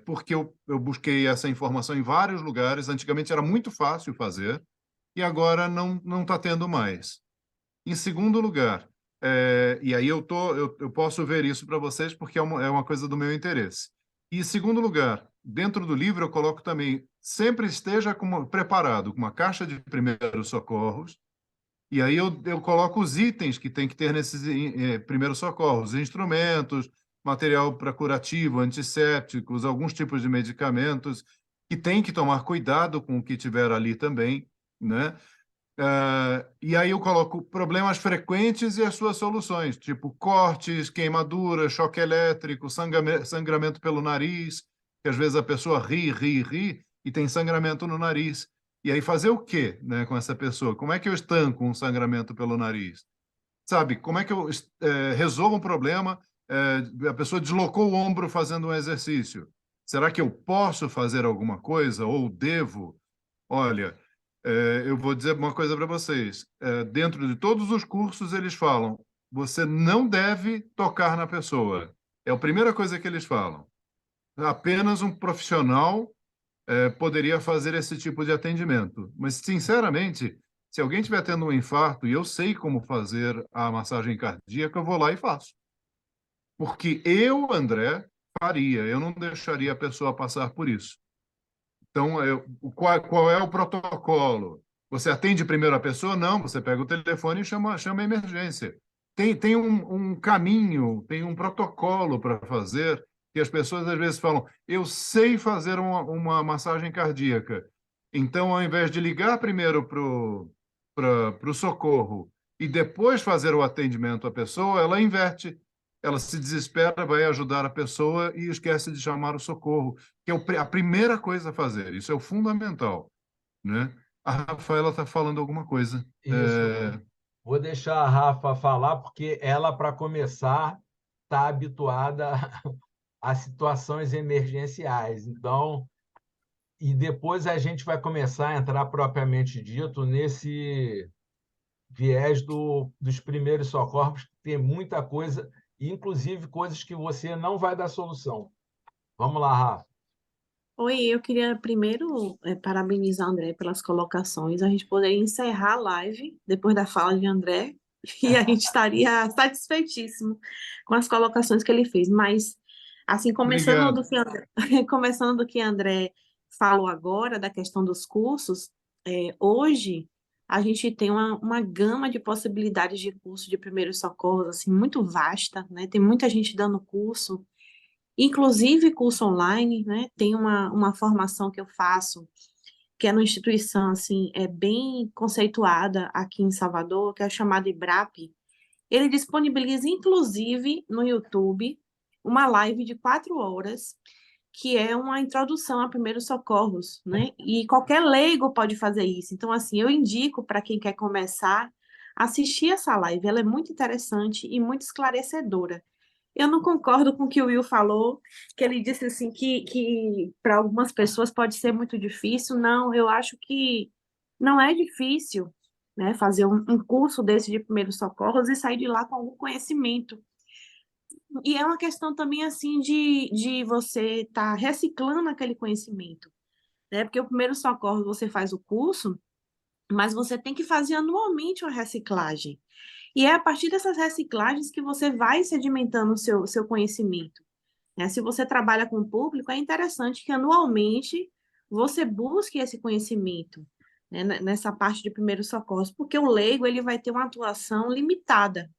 porque eu busquei essa informação em vários lugares. Antigamente era muito fácil fazer e agora não está tendo mais. Em segundo lugar, e aí eu posso ver isso para vocês porque é uma coisa do meu interesse. E em segundo lugar, dentro do livro eu coloco também, sempre esteja preparado com uma caixa de primeiros socorros, e aí eu coloco os itens que tem que ter nesses primeiros socorros, instrumentos, material para curativo, antissépticos, alguns tipos de medicamentos, que tem que tomar cuidado com o que tiver ali também, né? E aí eu coloco problemas frequentes e as suas soluções, tipo cortes, queimaduras, choque elétrico, sangramento pelo nariz, que às vezes a pessoa ri e tem sangramento no nariz. E aí fazer o quê, né, com essa pessoa? Como é que eu estanco um sangramento pelo nariz? Sabe, como é que eu resolvo um problema? A pessoa deslocou o ombro fazendo um exercício. Será que eu posso fazer alguma coisa ou devo? Olha, eu vou dizer uma coisa para vocês. Dentro de todos os cursos, eles falam: você não deve tocar na pessoa. É a primeira coisa que eles falam. Apenas um profissional poderia fazer esse tipo de atendimento. Mas, sinceramente, se alguém estiver tendo um infarto e eu sei como fazer a massagem cardíaca, eu vou lá e faço. Porque eu, André, faria. Eu não deixaria a pessoa passar por isso. Então, qual é o protocolo? Você atende primeiro a pessoa? Não, você pega o telefone e chama a emergência. Tem um caminho, tem um protocolo para fazer, que as pessoas às vezes falam: eu sei fazer uma massagem cardíaca. Então, ao invés de ligar primeiro para o socorro e depois fazer o atendimento à pessoa, ela inverte. Ela se desespera, vai ajudar a pessoa e esquece de chamar o socorro, que é a primeira coisa a fazer. Isso é o fundamental, né? A Rafaela está falando alguma coisa. Isso. Vou deixar a Rafa falar, porque ela, para começar, está habituada a situações emergenciais. Então, e depois a gente vai começar a entrar propriamente dito nesse viés dos primeiros socorros, que tem muita coisa, inclusive coisas que você não vai dar solução. Vamos lá, Rafa. Oi, eu queria primeiro parabenizar o André pelas colocações. A gente poderia encerrar a live depois da fala de André e a gente estaria satisfeitíssimo com as colocações que ele fez. Mas, assim, começando Obrigado. do que começando do que André falou agora, da questão dos cursos, hoje a gente tem uma gama de possibilidades de curso de primeiros socorros, assim, muito vasta, né? Tem muita gente dando curso. Inclusive curso online, né? Tem uma formação que eu faço que é uma instituição assim, bem conceituada aqui em Salvador, que é chamada IBRAP. Ele disponibiliza, inclusive, no YouTube, uma live de 4 horas, que é uma introdução a primeiros socorros, né? E qualquer leigo pode fazer isso. Então, assim, eu indico para quem quer começar assistir essa live. Ela é muito interessante e muito esclarecedora. Eu não concordo com o que o Will falou, que ele disse assim que para algumas pessoas pode ser muito difícil. Não, eu acho que não é difícil, né, fazer um curso desse de primeiros socorros e sair de lá com algum conhecimento. E é uma questão também assim de você estar reciclando aquele conhecimento, né? Porque o primeiro socorro você faz o curso, mas você tem que fazer anualmente uma reciclagem. E é a partir dessas reciclagens que você vai sedimentando o seu conhecimento, né? Se você trabalha com o público, é interessante que anualmente você busque esse conhecimento, né, nessa parte de primeiros socorros, porque o leigo ele vai ter uma atuação limitada,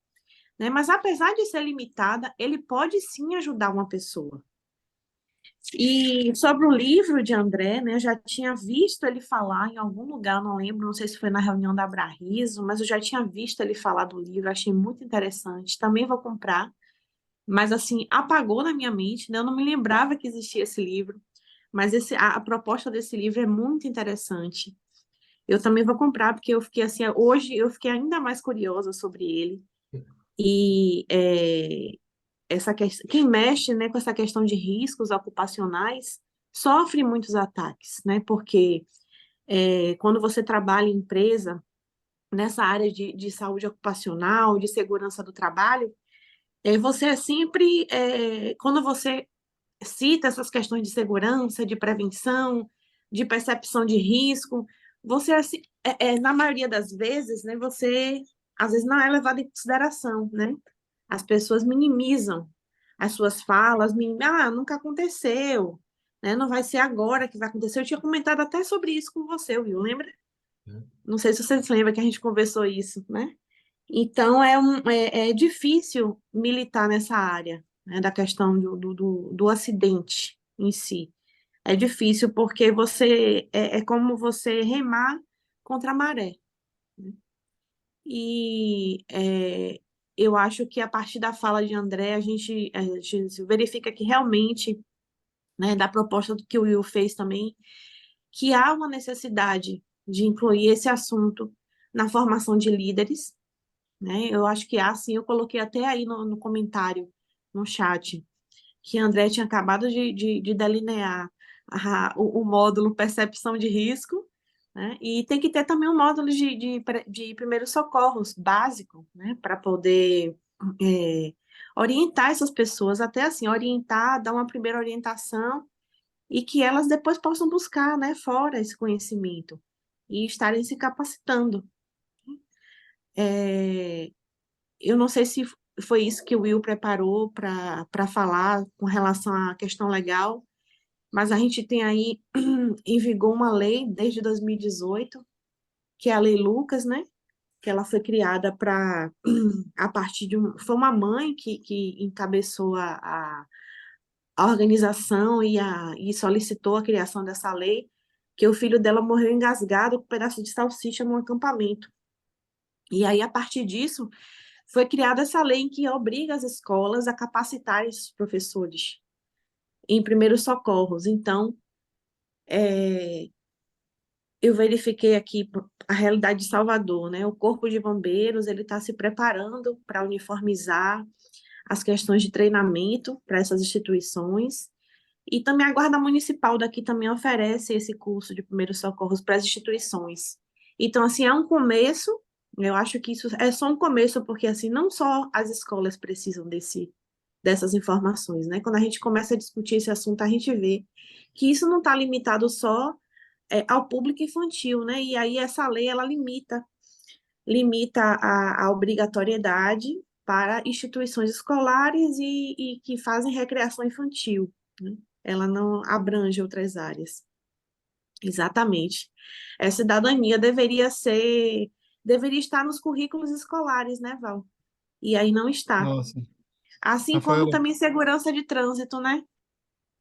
né? Mas apesar de ser limitada, ele pode sim ajudar uma pessoa. E sobre o livro de André, né, eu já tinha visto ele falar em algum lugar, não lembro, não sei se foi na reunião da Abrarizo, mas eu já tinha visto ele falar do livro, achei muito interessante. Também vou comprar, mas assim, apagou na minha mente, né? Eu não me lembrava que existia esse livro, mas a proposta desse livro é muito interessante. Eu também vou comprar, porque eu fiquei assim, hoje eu fiquei ainda mais curiosa sobre ele. E quem mexe, né, com essa questão de riscos ocupacionais sofre muitos ataques, né? Porque quando você trabalha em empresa, nessa área de saúde ocupacional, de segurança do trabalho, você sempre, quando você cita essas questões de segurança, de prevenção, de percepção de risco, você, assim, na maioria das vezes, né, você às vezes não é levado em consideração, né? As pessoas minimizam as suas falas, nunca aconteceu, né? Não vai ser agora que vai acontecer. Eu tinha comentado até sobre isso com você, Will, lembra? Não sei se você se lembra que a gente conversou isso, né? Então, é difícil militar nessa área, né, da questão do acidente em si. É difícil porque é como você remar contra a maré. E eu acho que a partir da fala de André, a gente verifica que realmente, né, da proposta que o Will fez também, que há uma necessidade de incluir esse assunto na formação de líderes, né? Eu acho que há, sim, eu coloquei até aí no comentário, no chat, que André tinha acabado de delinear o módulo percepção de risco, né? E tem que ter também um módulo de primeiros socorros básico, né? Para poder orientar essas pessoas, até assim, orientar, dar uma primeira orientação e que elas depois possam buscar, né, fora esse conhecimento e estarem se capacitando. Eu não sei se foi isso que o Will preparou para falar com relação à questão legal, mas a gente tem aí em vigor uma lei desde 2018, que é a Lei Lucas, né? Que ela foi criada a partir foi uma mãe que encabeçou a organização e solicitou a criação dessa lei, que o filho dela morreu engasgado com um pedaço de salsicha num acampamento. E aí, a partir disso, foi criada essa lei em que obriga as escolas a capacitarem os professores em primeiros socorros. Então, eu verifiquei aqui a realidade de Salvador, né? O Corpo de Bombeiros ele está se preparando para uniformizar as questões de treinamento para essas instituições. E também a Guarda Municipal daqui também oferece esse curso de primeiros socorros para as instituições. Então, assim, é um começo. Eu acho que isso é só um começo, porque assim, não só as escolas precisam dessas informações, né? Quando a gente começa a discutir esse assunto, a gente vê que isso não está limitado só ao público infantil, né? E aí essa lei, ela limita a obrigatoriedade para instituições escolares e que fazem recreação infantil, né? Ela não abrange outras áreas. Exatamente. A cidadania deveria estar nos currículos escolares, né, Val? E aí não está. Nossa, Assim como Rafaela, também segurança de trânsito, né?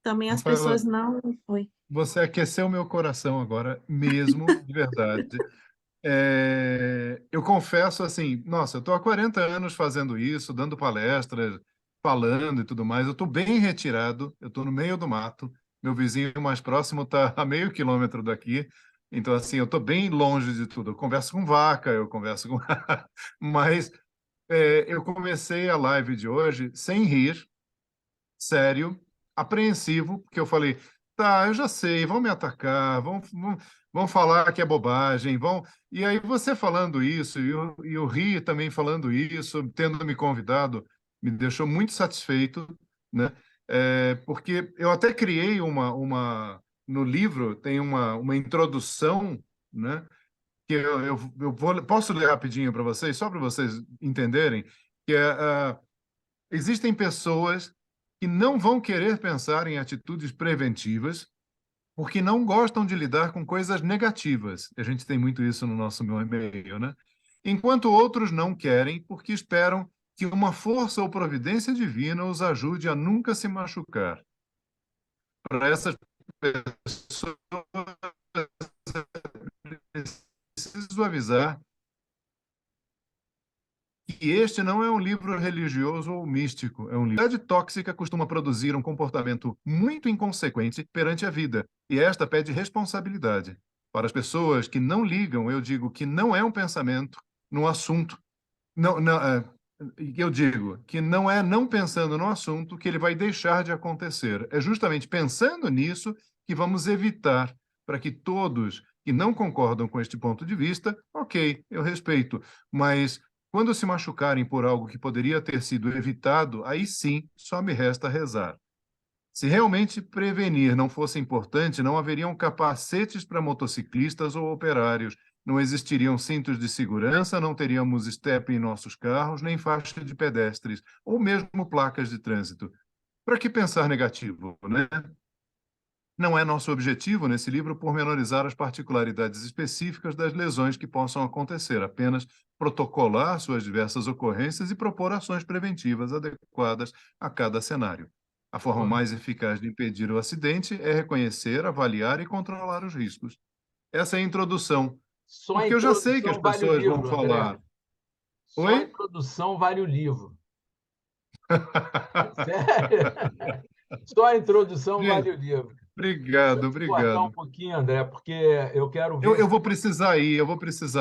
Também as pessoas Rafaela, não. Oi. você aqueceu meu coração agora mesmo, de verdade. Eu confesso assim, nossa, eu estou há 40 anos fazendo isso, dando palestras, falando e tudo mais. Eu estou bem retirado, eu estou no meio do mato. Meu vizinho mais próximo está a meio quilômetro daqui. Então, assim, eu estou bem longe de tudo. Eu converso com vaca, eu converso com... Mas eu comecei a live de hoje sem rir, sério, apreensivo, porque eu falei, tá, eu já sei, vão me atacar, vão falar que é bobagem, vão... E aí você falando isso, e o Ri também falando isso, tendo me convidado, me deixou muito satisfeito, né? Porque eu até criei no livro tem uma introdução, né? Que posso ler rapidinho para vocês, só para vocês entenderem, que existem pessoas que não vão querer pensar em atitudes preventivas porque não gostam de lidar com coisas negativas. A gente tem muito isso no nosso meio, né? Enquanto outros não querem porque esperam que uma força ou providência divina os ajude a nunca se machucar. Para essas pessoas, preciso avisar que este não é um livro religioso ou místico, é um livro. A sociedade tóxica costuma produzir um comportamento muito inconsequente perante a vida, e esta pede responsabilidade. Para as pessoas que não ligam, eu digo que não é um pensamento no assunto. Não, não, eu digo que não é não pensando no assunto que ele vai deixar de acontecer. É justamente pensando nisso que vamos evitar para que todos que não concordam com este ponto de vista, ok, eu respeito, mas quando se machucarem por algo que poderia ter sido evitado, aí sim, só me resta rezar. Se realmente prevenir não fosse importante, não haveriam capacetes para motociclistas ou operários, não existiriam cintos de segurança, não teríamos estepe em nossos carros, nem faixa de pedestres, ou mesmo placas de trânsito. Para que pensar negativo, né? Não é nosso objetivo, nesse livro, pormenorizar as particularidades específicas das lesões que possam acontecer, apenas protocolar suas diversas ocorrências e propor ações preventivas adequadas a cada cenário. A forma mais eficaz de impedir o acidente é reconhecer, avaliar e controlar os riscos. Essa é a introdução, Só a porque eu já sei que as introdução vale o pessoas vão livro, André. falar. Só a Oi? introdução vale o livro. Sério? Só a introdução vale Gente, o livro. Deixa eu obrigado, te cortar um obrigado. pouquinho, André, porque eu quero ver Eu se. vou precisar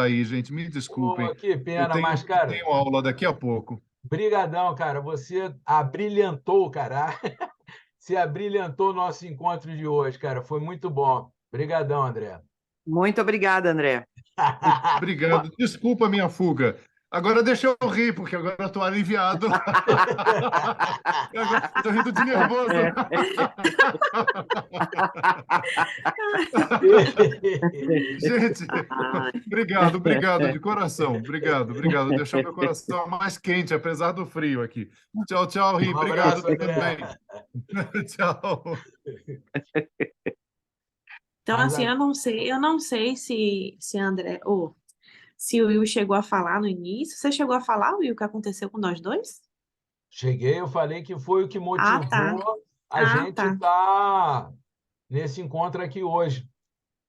ir, gente, me desculpem. Pô, que Eu pena, tenho, mas, eu cara, tenho aula daqui a pouco. brigadão, cara. Você abrilhantou, cara. Você abrilhantou o nosso encontro de hoje, cara. Foi muito bom. Brigadão, André. Muito obrigada, André. Obrigado. Desculpa a minha fuga. Agora deixa eu rir, porque agora eu estou aliviado. Estou rindo de nervoso. Gente, obrigado de coração. Obrigado. Deixou meu coração mais quente, apesar do frio aqui. Tchau, tchau, Ri. Um Obrigado abraço, também. André. Tchau. Então, Mas assim, eu não sei se André, ou se o Will chegou a falar no início. Você chegou a falar, Will, o que aconteceu com nós dois? cheguei, eu falei que foi o que Ah, tá. motivou a Ah, gente tá. estar nesse encontro aqui hoje,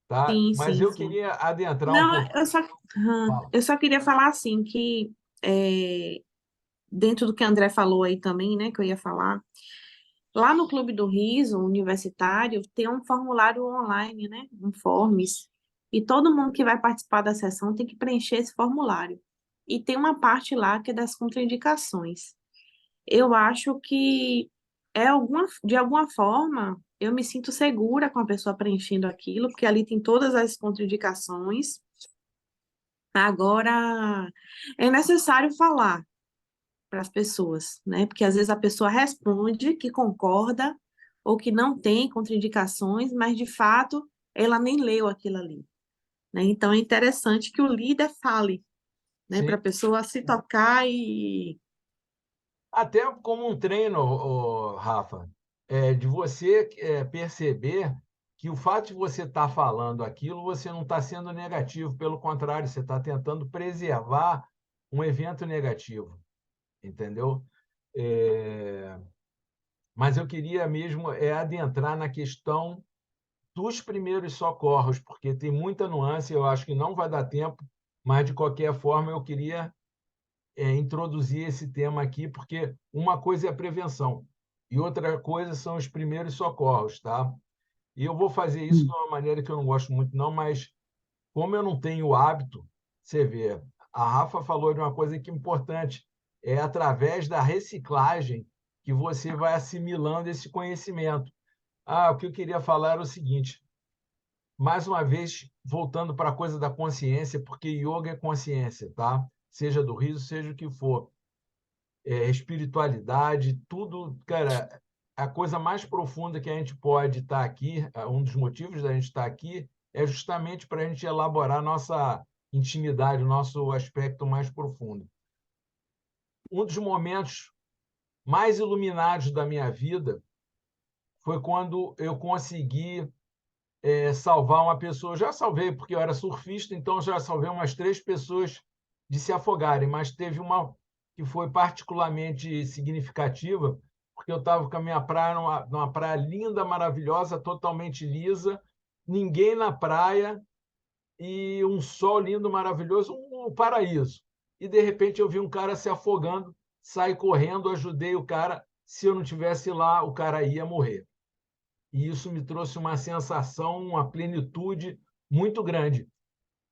tá? Sim, Mas sim, eu sim. queria adentrar um Não, pouco. Fala. eu só queria falar assim que dentro do que o André falou aí também, né, que eu ia falar, lá no Clube do Riso Universitário tem um formulário online, né, um Forms, e todo mundo que vai participar da sessão tem que preencher esse formulário. E tem uma parte lá que é das contraindicações. Eu acho que de alguma forma eu me sinto segura com a pessoa preenchendo aquilo, porque ali tem todas as contraindicações. Agora, é necessário falar para as pessoas, né? Porque às vezes a pessoa responde que concorda ou que não tem contraindicações, mas de fato ela nem leu aquilo ali, né? Então é interessante que o líder fale, né? Para Sim. a pessoa se tocar e Até como um treino, Rafa, de você perceber que o fato de você estar falando aquilo, você não está sendo negativo, pelo contrário, você está tentando preservar um evento negativo, entendeu? Mas eu queria mesmo adentrar na questão dos primeiros socorros, porque tem muita nuance, eu acho que não vai dar tempo, mas, de qualquer forma, eu queria introduzir esse tema aqui, porque uma coisa é a prevenção e outra coisa são os primeiros socorros, tá? E eu vou fazer isso de uma maneira que eu não gosto muito, não, mas como eu não tenho o hábito, você vê, a Rafa falou de uma coisa que é importante, é através da reciclagem que você vai assimilando esse conhecimento. O que eu queria falar era o seguinte, mais uma vez, voltando para a coisa da consciência, porque yoga é consciência, tá? Seja do riso, seja o que for. Espiritualidade, tudo, cara, a coisa mais profunda que a gente pode estar aqui, um dos motivos da gente estar aqui, é justamente para a gente elaborar nossa intimidade, o nosso aspecto mais profundo. Um dos momentos mais iluminados da minha vida foi quando eu consegui salvar uma pessoa. Eu já salvei, porque eu era surfista, então já salvei umas 3 pessoas de se afogarem, mas teve uma que foi particularmente significativa, porque eu estava com a minha praia, numa praia linda, maravilhosa, totalmente lisa, ninguém na praia e um sol lindo, maravilhoso, um paraíso. E, de repente, eu vi um cara se afogando, saí correndo, ajudei o cara. Se eu não tivesse lá, o cara ia morrer. E isso me trouxe uma sensação, uma plenitude muito grande.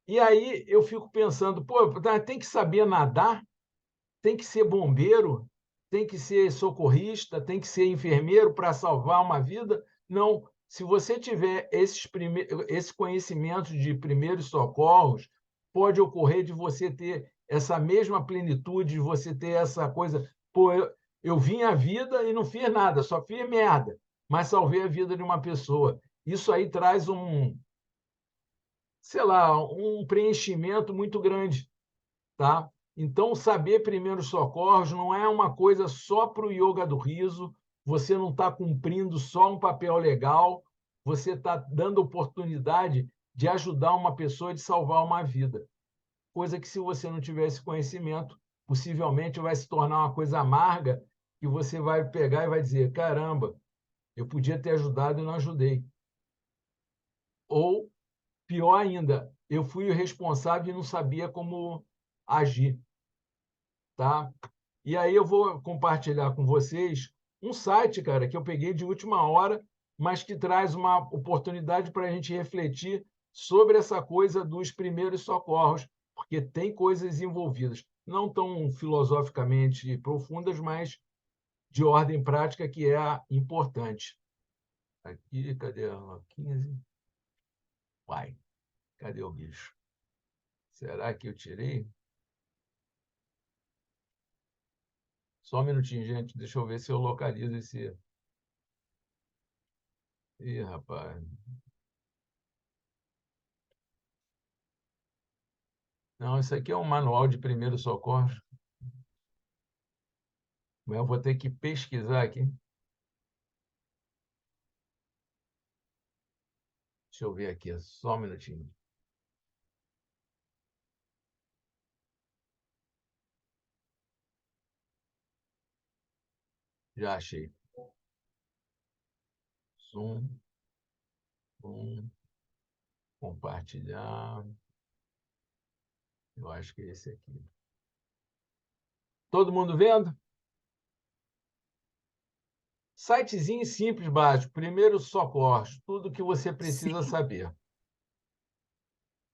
E aí eu fico pensando, pô, tem que saber nadar, tem que ser bombeiro, tem que ser socorrista, tem que ser enfermeiro para salvar uma vida? Não. Se você tiver esse conhecimento de primeiros socorros, pode ocorrer de você ter essa mesma plenitude, de você ter essa coisa. Pô, eu vim à vida e não fiz nada, só fiz merda, mas salvei a vida de uma pessoa. Isso aí traz sei lá, um preenchimento muito grande, tá? Então, saber primeiros socorros não é uma coisa só para o yoga do riso, você não está cumprindo só um papel legal, você está dando oportunidade de ajudar uma pessoa, de salvar uma vida. Coisa que, se você não tiver esse conhecimento, possivelmente vai se tornar uma coisa amarga, que você vai pegar e vai dizer, caramba, eu podia ter ajudado e não ajudei. Ou, pior ainda, eu fui o responsável e não sabia como agir. Tá? E aí eu vou compartilhar com vocês um site, cara, que eu peguei de última hora, mas que traz uma oportunidade para a gente refletir sobre essa coisa dos primeiros socorros, porque tem coisas envolvidas, não tão filosoficamente profundas, mas de ordem prática, que é importante. Aqui, cadê a 15? Uai, cadê o bicho? Será que eu tirei? Só um minutinho, gente. Deixa eu ver se eu localizo esse. Ih, rapaz. Não, isso aqui é um manual de primeiros socorros. Mas eu vou ter que pesquisar aqui. Deixa eu ver aqui, só um minutinho. Já achei. Zoom, compartilhar. Eu acho que é esse aqui. Todo mundo vendo? Sitezinho simples, básico. Primeiros socorros. Tudo que você precisa saber.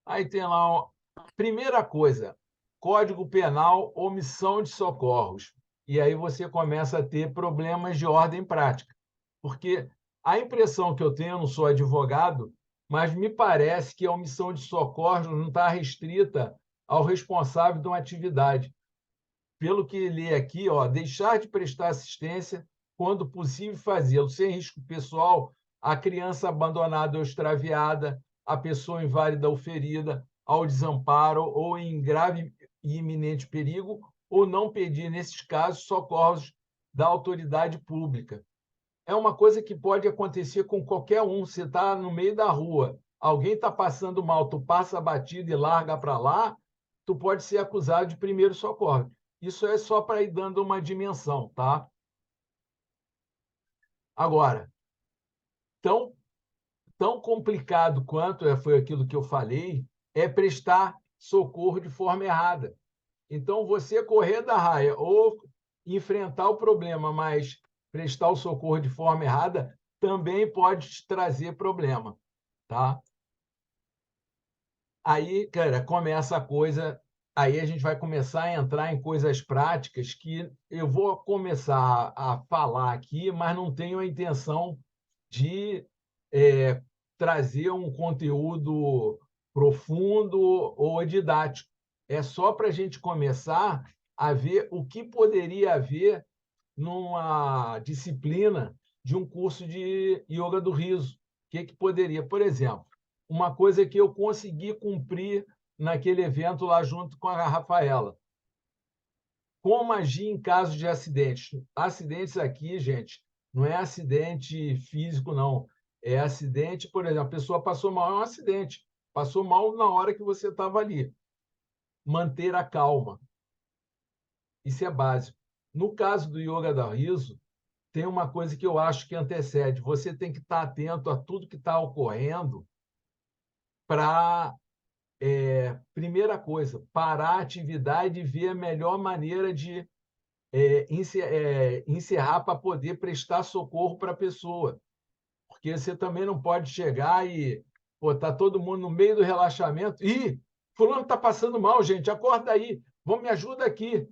Aí tem lá, primeira coisa, Código Penal, omissão de socorros. E aí você começa a ter problemas de ordem prática. Porque a impressão que eu tenho, eu não sou advogado, mas me parece que a omissão de socorros não está restrita ao responsável de uma atividade. Pelo que li aqui, deixar de prestar assistência quando possível fazê-lo, sem risco pessoal, a criança abandonada ou extraviada, a pessoa inválida ou ferida, ao desamparo ou em grave e iminente perigo, ou não pedir, nesses casos, socorros da autoridade pública. É uma coisa que pode acontecer com qualquer um. Você está no meio da rua, alguém está passando mal, tu passa batido e larga para lá, tu pode ser acusado de primeiro socorro. Isso é só para ir dando uma dimensão, tá? Agora, tão tão complicado quanto foi aquilo que eu falei, é prestar socorro de forma errada. Então, você correr da raia ou enfrentar o problema, mas prestar o socorro de forma errada também pode te trazer problema, tá? Aí, cara, começa a coisa. Aí a gente vai começar a entrar em coisas práticas que eu vou começar a falar aqui, mas não tenho a intenção de trazer um conteúdo profundo ou didático. É só para a gente começar a ver o que poderia haver numa disciplina de um curso de yoga do riso. O que poderia? Por exemplo, uma coisa que eu consegui cumprir naquele evento lá junto com a Rafaela. Como agir em caso de acidentes? Acidentes aqui, gente, não é acidente físico, não. É acidente, por exemplo, a pessoa passou mal, é um acidente. Passou mal na hora que você estava ali. Manter a calma. Isso é básico. No caso do yoga do riso, tem uma coisa que eu acho que antecede. Você tem que estar atento a tudo que está ocorrendo para, primeira coisa, parar a atividade e ver a melhor maneira de encerrar para poder prestar socorro para a pessoa. Porque você também não pode chegar e tá todo mundo no meio do relaxamento. Ih, fulano está passando mal, gente, acorda aí, vamos, me ajuda aqui.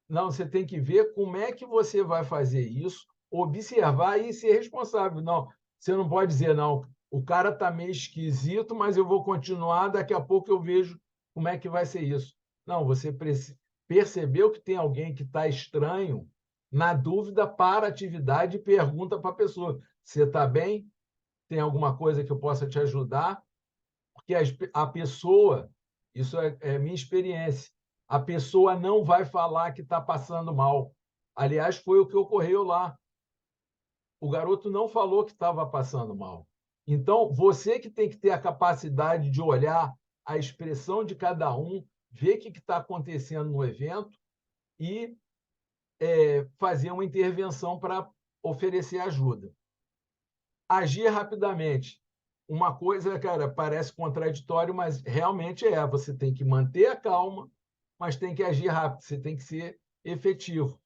Não, você tem que ver como é que você vai fazer isso, observar e ser responsável. Não, você não pode dizer, não, o cara está meio esquisito, mas eu vou continuar, daqui a pouco eu vejo como é que vai ser isso. Não, você percebeu que tem alguém que está estranho, na dúvida, para a atividade e pergunta para a pessoa, você está bem? Tem alguma coisa que eu possa te ajudar? Porque a pessoa, isso é minha experiência, a pessoa não vai falar que está passando mal. Aliás, foi o que ocorreu lá. O garoto não falou que estava passando mal. Então, você que tem que ter a capacidade de olhar a expressão de cada um, ver o que está acontecendo no evento e fazer uma intervenção para oferecer ajuda. Agir rapidamente. Uma coisa, cara, parece contraditório, mas realmente é. Você tem que manter a calma, mas tem que agir rápido, você tem que ser efetivo.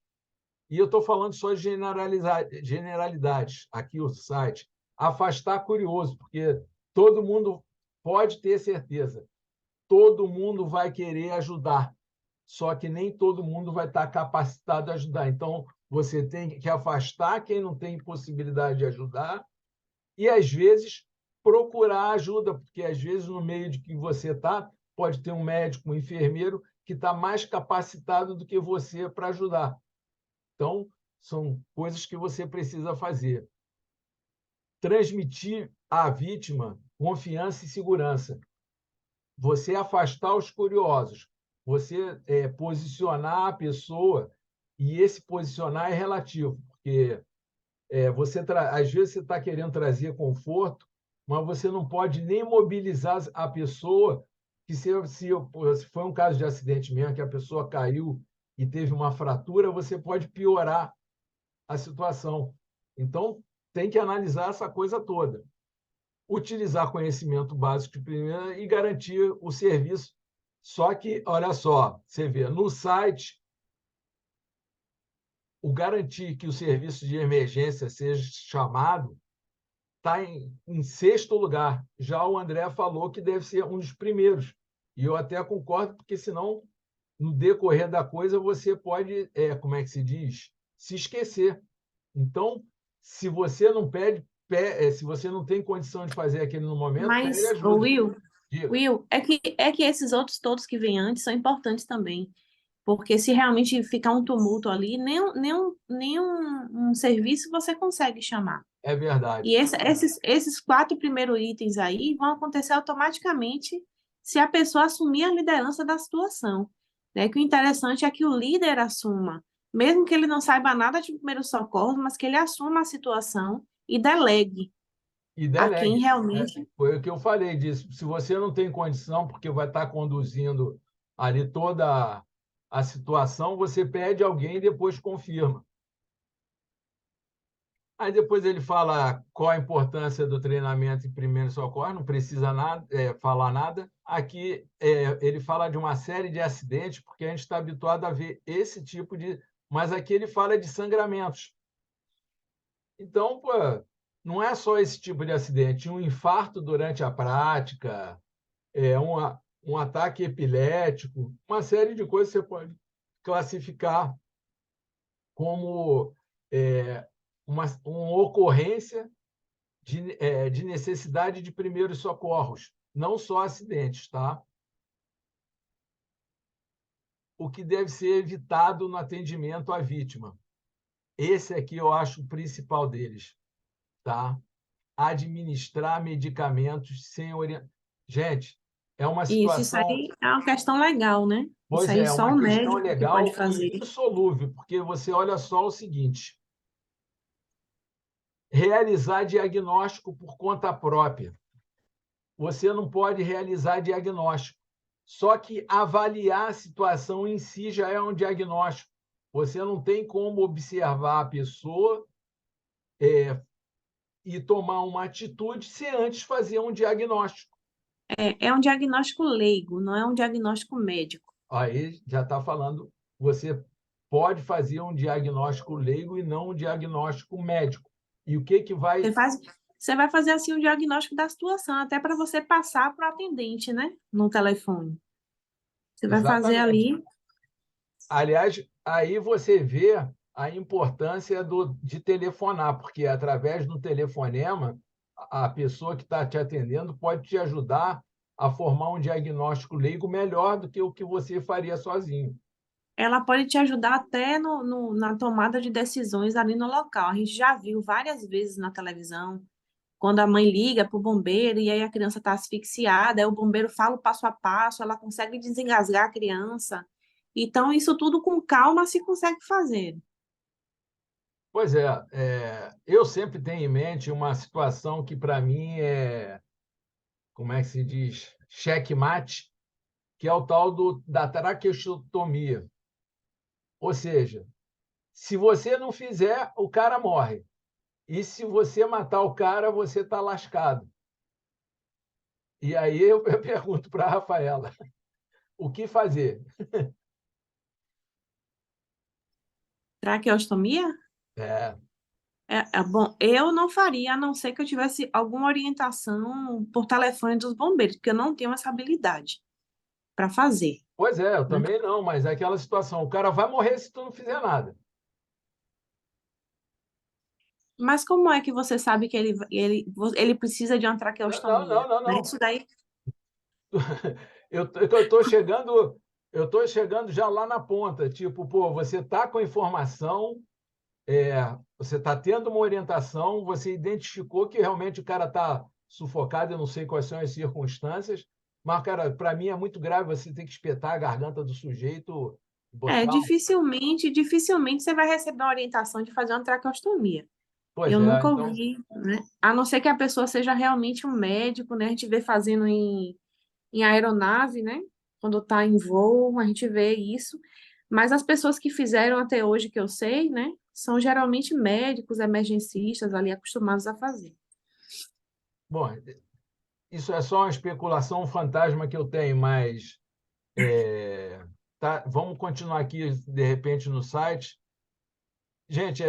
E eu estou falando só de generalidades aqui no site. Afastar curioso, porque todo mundo pode ter certeza, todo mundo vai querer ajudar, só que nem todo mundo vai estar capacitado a ajudar. Então, você tem que afastar quem não tem possibilidade de ajudar e, às vezes, procurar ajuda, porque, às vezes, no meio de que você está, pode ter um médico, um enfermeiro, que está mais capacitado do que você para ajudar. Então, são coisas que você precisa fazer. Transmitir à vítima confiança e segurança. Você afastar os curiosos, você posicionar a pessoa, e esse posicionar é relativo, porque às vezes você está querendo trazer conforto, mas você não pode nem mobilizar a pessoa, que se foi um caso de acidente mesmo, que a pessoa caiu e teve uma fratura, você pode piorar a situação. Então, tem que analisar essa coisa toda. Utilizar conhecimento básico de primeira e garantir o serviço. Só que, olha só, você vê, no site, o garantir que o serviço de emergência seja chamado está em sexto lugar. Já o André falou que deve ser um dos primeiros. E eu até concordo, porque senão, no decorrer da coisa, você pode, como é que se diz? Se esquecer. Então, se você não se você não tem condição de fazer aquilo no momento, pede Mas, ajuda. Diga. Will, é que esses outros todos que vêm antes são importantes também. Porque se realmente ficar um tumulto ali, nenhum serviço você consegue chamar. É verdade. E esses 4 primeiros itens aí vão acontecer automaticamente se a pessoa assumir a liderança da situação. Né? Que o interessante é que o líder assuma, mesmo que ele não saiba nada de primeiros socorros, mas que ele assuma a situação e delegue E a quem delegue. realmente. Foi o que eu falei disso. Se você não tem condição, porque vai estar conduzindo ali toda a situação, você pede alguém e depois confirma. Aí depois ele fala qual a importância do treinamento em primeiro socorro, não precisa nada, falar nada. Aqui ele fala de uma série de acidentes, porque a gente está habituado a ver esse tipo de. Mas aqui ele fala de sangramentos. Então, pô, não é só esse tipo de acidente. Um infarto durante a prática, um ataque epilético, uma série de coisas você pode classificar como uma ocorrência de necessidade de primeiros socorros, não só acidentes, tá? O que deve ser evitado no atendimento à vítima. Esse aqui eu acho o principal deles, tá? Administrar medicamentos sem orientação. Gente, é uma Isso situação. aí é uma questão legal, né? Isso Pois aí é só uma o questão médico que pode legal fazer. e insolúvel, porque você olha só o seguinte: realizar diagnóstico por conta própria. Você não pode realizar diagnóstico. Só que avaliar a situação em si já é um diagnóstico. Você não tem como observar a pessoa e tomar uma atitude sem antes fazer um diagnóstico. É um diagnóstico leigo, não é um diagnóstico médico. Aí já está falando, você pode fazer um diagnóstico leigo e não um diagnóstico médico. E o que vai. Você vai fazer assim um diagnóstico da situação, até para você passar para o atendente, né? No telefone. Você vai fazer Exatamente. ali. Aliás, aí você vê a importância de telefonar, porque através do telefonema, a pessoa que está te atendendo pode te ajudar a formar um diagnóstico leigo melhor do que o que você faria sozinho. Ela pode te ajudar até na tomada de decisões ali no local. A gente já viu várias vezes na televisão, quando a mãe liga para o bombeiro e aí a criança está asfixiada, aí o bombeiro fala o passo a passo, ela consegue desengasgar a criança. Então, isso tudo com calma se consegue fazer. Pois é, eu sempre tenho em mente uma situação que, para mim, como é que se diz? Checkmate, que é o tal da traqueotomia. Ou seja, se você não fizer, o cara morre. E se você matar o cara, você está lascado. E aí eu pergunto para a Rafaela, o que fazer? Traqueostomia? É, Bom, eu não faria, a não ser que eu tivesse alguma orientação por telefone dos bombeiros, porque eu não tenho essa habilidade para fazer, pois é, eu né? também não, mas é aquela situação, o cara vai morrer se tu não fizer nada. Mas como é que você sabe que ele precisa de uma Não, traqueostomia, não, não, né? não. Isso daí Eu estou chegando já lá na ponta, tipo, pô, você está com informação, você está tendo uma orientação, você identificou que realmente o cara está sufocado, eu não sei quais são as circunstâncias, mas, cara, para mim é muito grave você ter que espetar a garganta do sujeito, botar. dificilmente você vai receber uma orientação de fazer uma traqueostomia. Pois Eu é, nunca então, ouvi, né? A não ser que a pessoa seja realmente um médico, né? A gente vê fazendo em aeronave, né? Quando está em voo, a gente vê isso. Mas as pessoas que fizeram até hoje, que eu sei, né? São geralmente médicos, emergencistas ali acostumados a fazer. bom, isso é só uma especulação, um fantasma que eu tenho, mas tá, vamos continuar aqui, de repente, no site. Gente,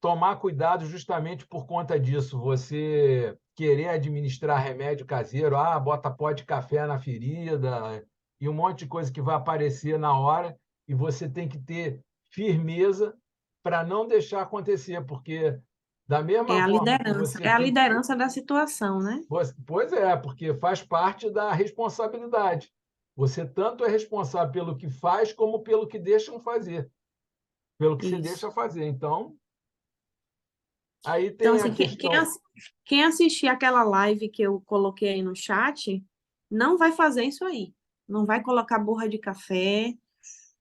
tomar cuidado justamente por conta disso. Você querer administrar remédio caseiro, bota pó de café na ferida e um monte de coisa que vai aparecer na hora, e você tem que ter firmeza para não deixar acontecer, porque da mesma forma que você É a tem. liderança da situação, né? Pois é, porque faz parte da responsabilidade. Você tanto é responsável pelo que faz como pelo que deixam fazer, pelo que você Isso. deixa fazer. Então, aí Então, tem a assim, questão. quem assistir aquela live que eu coloquei aí no chat, não vai fazer isso aí. Não vai colocar borra de café,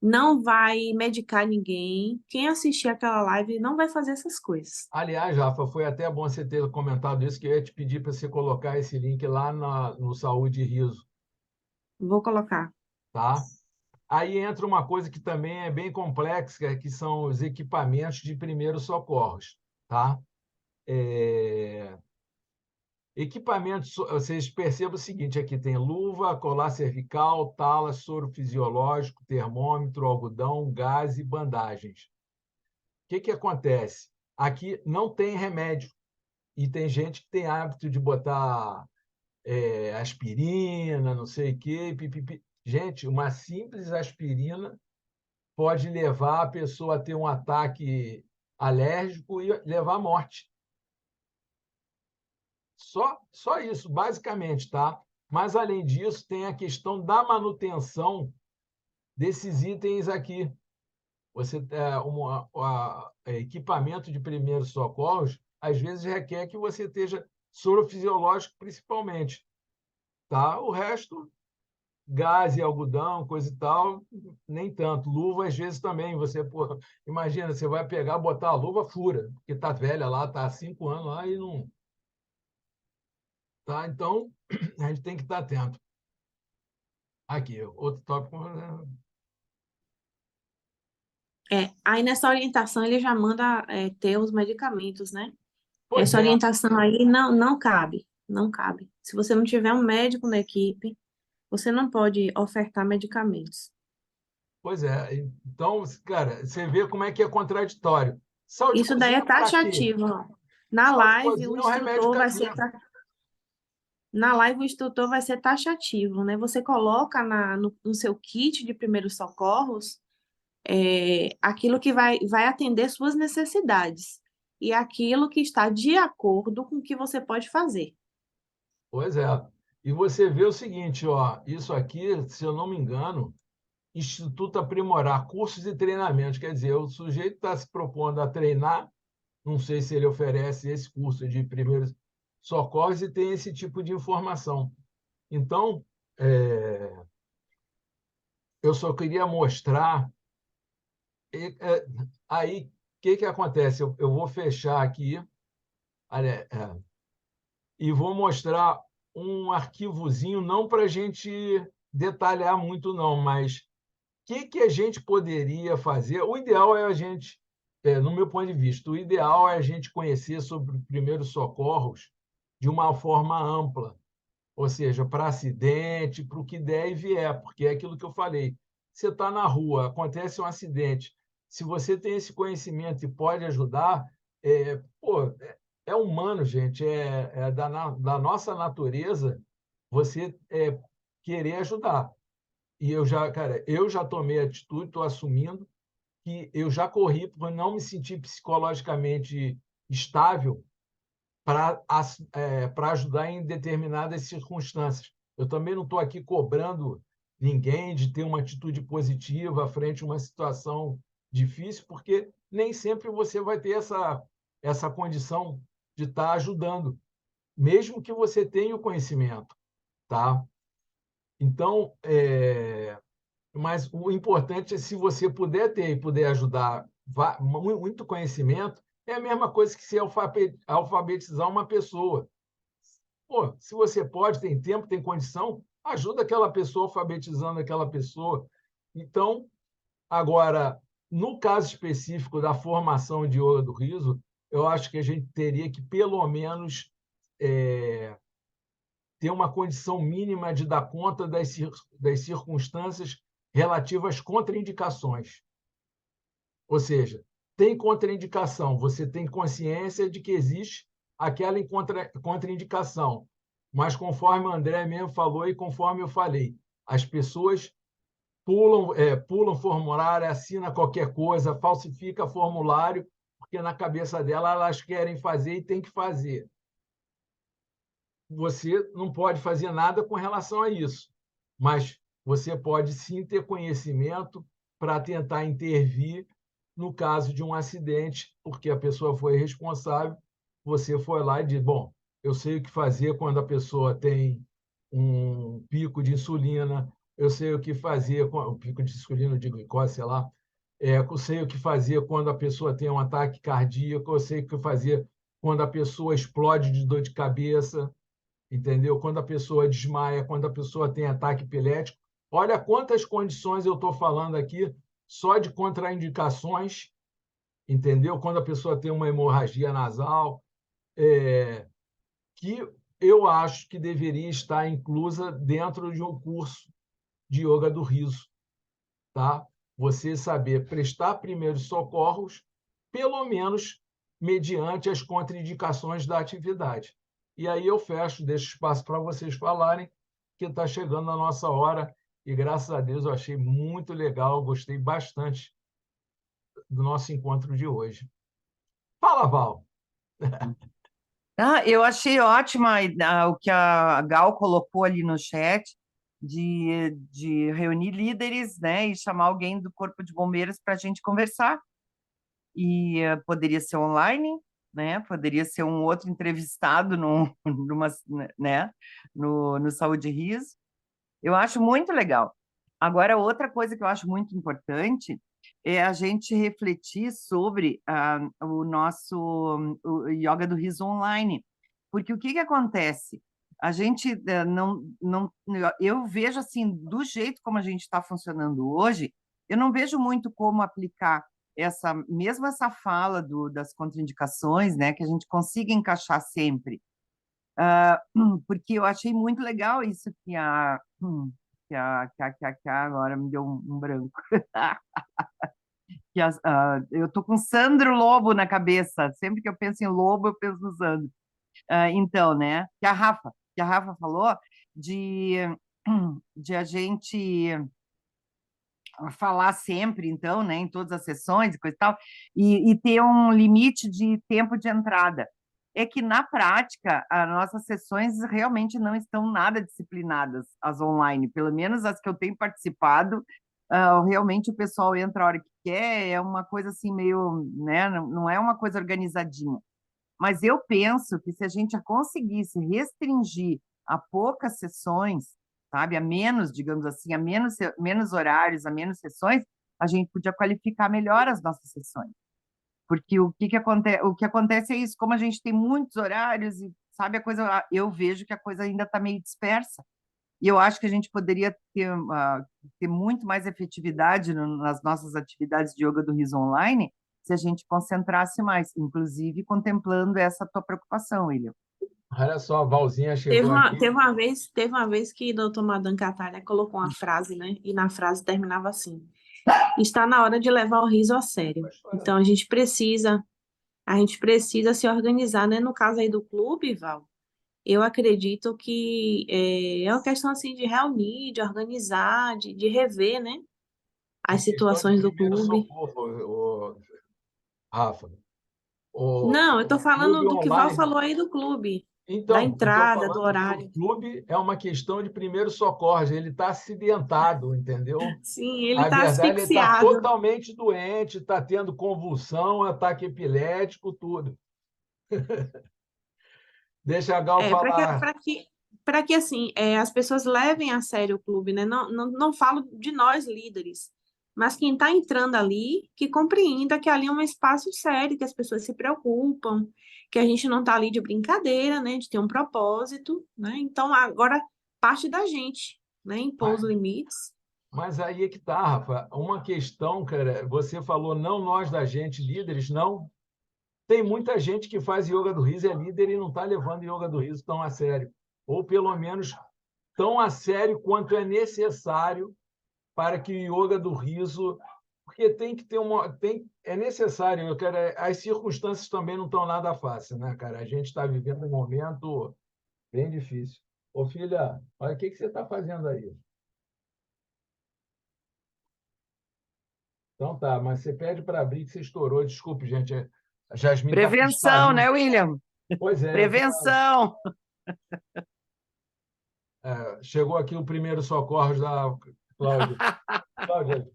não vai medicar ninguém. Quem assistir aquela live não vai fazer essas coisas. Aliás, Rafa, foi até bom você ter comentado isso, que eu ia te pedir para você colocar esse link lá no Saúde e Riso, Vou colocar. tá? Aí entra uma coisa que também é bem complexa, que são os equipamentos de primeiros socorros, tá? Equipamentos, vocês percebem o seguinte, aqui tem luva, colar cervical, tala, soro fisiológico, termômetro, algodão, gás e bandagens. O que acontece? Aqui não tem remédio, e tem gente que tem hábito de botar aspirina, não sei o quê, pipipi. Gente, uma simples aspirina pode levar a pessoa a ter um ataque alérgico e levar à morte. Só isso, basicamente, tá? Mas, além disso, tem a questão da manutenção desses itens aqui. Você equipamento de primeiros socorros, às vezes requer que você esteja sorofisiológico, principalmente. Tá? O resto, gás e algodão, coisa e tal, nem tanto. Luva, às vezes, também. Você, imagina, você vai pegar, botar a luva, fura, porque está velha lá, está há 5 anos lá e não. Tá? Então, a gente tem que estar atento. Aqui, outro tópico. Aí nessa orientação ele já manda ter os medicamentos, né? Pois Essa é, orientação aí não cabe, não cabe. Se você não tiver um médico na equipe, você não pode ofertar medicamentos. pois é. Então, cara, você vê como é que é contraditório. Sal de Isso daí é cozinha para quê? taxativo, ó. Na Sal de live, o cozinha é um remédio instrutor vai ser caseiro. na live o instrutor vai ser taxativo, né? Você coloca no seu kit de primeiros socorros aquilo que vai atender suas necessidades e aquilo que está de acordo com o que você pode fazer. Pois é. E você vê o seguinte, ó, isso aqui, se eu não me engano, Instituto Aprimorar, cursos e treinamentos. Quer dizer, o sujeito está se propondo a treinar, não sei se ele oferece esse curso de primeiros socorros e tem esse tipo de informação. Então, eu só queria mostrar. Aí, o que acontece? Eu vou fechar aqui e vou mostrar um arquivozinho, não para a gente detalhar muito, não, mas o que a gente poderia fazer? O ideal é a gente, no meu ponto de vista, o ideal é a gente conhecer sobre primeiros socorros de uma forma ampla, ou seja, para acidente, para o que der e vier, porque é aquilo que eu falei. Você está na rua, acontece um acidente, se você tem esse conhecimento e pode ajudar, é humano, gente, da nossa natureza você querer ajudar. E eu já tomei atitude, estou assumindo que eu já corri por não me sentir psicologicamente estável para ajudar em determinadas circunstâncias. Eu também não estou aqui cobrando ninguém de ter uma atitude positiva frente a uma situação difícil, porque nem sempre você vai ter essa condição de estar ajudando, mesmo que você tenha o conhecimento, tá? Então, mas o importante é, se você puder ter e puder ajudar muito conhecimento, é a mesma coisa que se alfabetizar uma pessoa. Pô, se você pode, tem tempo, tem condição, ajuda aquela pessoa alfabetizando aquela pessoa. Então, agora, no caso específico da formação de Yoga do Riso, eu acho que a gente teria que, pelo menos, ter uma condição mínima de dar conta das circunstâncias relativas às contraindicações. Ou seja, tem contraindicação, você tem consciência de que existe aquela contraindicação. Mas, conforme o André mesmo falou e conforme eu falei, as pessoas pulam formulário, assinam qualquer coisa, falsifica formulário, porque na cabeça dela elas querem fazer e tem que fazer. Você não pode fazer nada com relação a isso, mas você pode sim ter conhecimento para tentar intervir no caso de um acidente, porque a pessoa foi responsável, você foi lá e disse, bom, eu sei o que fazer quando a pessoa tem um pico de insulina, eu sei o que fazer com o pico de insulina, de glicose, sei lá, eu sei o que fazer quando a pessoa tem um ataque cardíaco, eu sei o que fazer quando a pessoa explode de dor de cabeça, entendeu? Quando a pessoa desmaia, quando a pessoa tem ataque epilético. Olha quantas condições eu estou falando aqui só de contraindicações, entendeu? Quando a pessoa tem uma hemorragia nasal, que eu acho que deveria estar inclusa dentro de um curso de yoga do riso, tá? Você saber prestar primeiros socorros, pelo menos mediante as contraindicações da atividade. E aí eu fecho, deixo espaço para vocês falarem, que está chegando a nossa hora, e graças a Deus eu achei muito legal, gostei bastante do nosso encontro de hoje. Fala, Val. Eu achei ótima o que a Gal colocou ali no chat de reunir líderes, né, e chamar alguém do Corpo de Bombeiros para a gente conversar. E poderia ser online, né? Poderia ser um outro entrevistado né? no Saúde e Riso. Eu acho muito legal. Agora, outra coisa que eu acho muito importante é a gente refletir sobre o nosso o Yoga do Riso online. Porque o que acontece? A gente não. Eu vejo assim, do jeito como a gente está funcionando hoje, eu não vejo muito como aplicar mesmo essa fala das contraindicações, né, que a gente consiga encaixar sempre. Porque eu achei muito legal isso agora me deu um branco. Eu tô com Sandro Lobo na cabeça. Sempre que eu penso em Lobo, eu penso no Sandro. Então, né? Que a Rafa falou de, de a gente falar sempre, então, né, em todas as sessões e coisa e tal, e ter um limite de tempo de entrada. É que, na prática, as nossas sessões realmente não estão nada disciplinadas, as online, pelo menos as que eu tenho participado, realmente o pessoal entra a hora que quer, é uma coisa assim meio, né, não é uma coisa organizadinha. Mas eu penso que se a gente conseguisse restringir a poucas sessões, sabe, a menos, digamos assim, a menos horários, a menos sessões, a gente podia qualificar melhor as nossas sessões. Porque o que acontece é isso, como a gente tem muitos horários e, sabe, eu vejo que a coisa ainda está meio dispersa. E eu acho que a gente poderia ter muito mais efetividade nas nossas atividades de yoga do riso online se a gente concentrasse mais, inclusive contemplando essa tua preocupação, William. Olha só, a Valzinha Teve chegou uma, aqui. teve uma vez que o doutor Madan Catalha colocou uma frase, né? E na frase terminava assim: está na hora de levar o riso a sério. Então a gente precisa se organizar, né? No caso aí do clube, Val, eu acredito que é uma questão assim de reunir, de organizar, de rever, né? Uma As questão de situações do primeiro clube. socorro, Rafa. Não, eu tô O clube falando do que Val online. falou aí do clube, da Então, eu estou entrada, do falando que o horário. clube é uma questão de primeiro socorro. Ele está acidentado, entendeu? Sim, ele A tá verdade, ele está asfixiado. totalmente doente, está tendo convulsão, ataque epilético, tudo. Deixa a Gal É, para que, falar. para que, para que assim, as pessoas levem a sério o clube, né? Não falo de nós líderes, mas quem está entrando ali, que compreenda que ali é um espaço sério, que as pessoas se preocupam, que a gente não está ali de brincadeira, né? De ter um propósito, né? Então agora parte da gente, né? Impor os Mas, limites. mas aí é que está, Rafa. Uma questão, cara, você falou não nós da gente, líderes, não. Tem muita gente que faz yoga do riso, é líder e não está levando yoga do riso tão a sério. Ou pelo menos tão a sério quanto é necessário para que o yoga do riso. Porque tem que ter uma. É necessário, as circunstâncias também não estão nada fáceis, né, cara? A gente está vivendo um momento bem difícil. Ô, filha, olha o que você está fazendo aí. Então tá, mas você pede para abrir que você estourou. Desculpe, gente. A Jasmine está Prevenção, né, cristalina. William? Pois é, Prevenção! chegou aqui o primeiro socorro da Cláudia. Cláudia,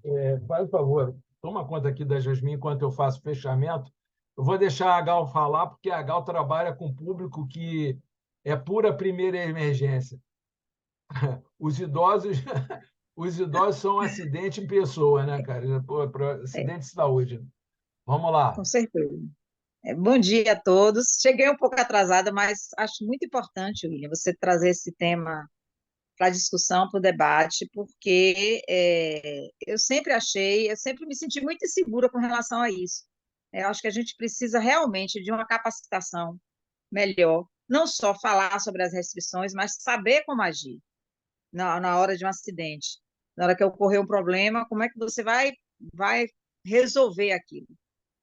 faz o favor, toma conta aqui da Jasmine enquanto eu faço o fechamento. Eu vou deixar a Gal falar, porque a Gal trabalha com público que é pura primeira emergência. Os idosos, os idosos são um acidente em pessoa, né, cara? É, Acidente de saúde. Vamos lá. com certeza. Bom dia a todos. Cheguei um pouco atrasada, mas acho muito importante, William, você trazer esse tema para a discussão, para o debate, porque eu sempre me senti muito insegura com relação a isso. Eu acho que a gente precisa realmente de uma capacitação melhor, não só falar sobre as restrições, mas saber como agir na hora de um acidente. Na hora que ocorrer um problema, como é que você vai resolver aquilo?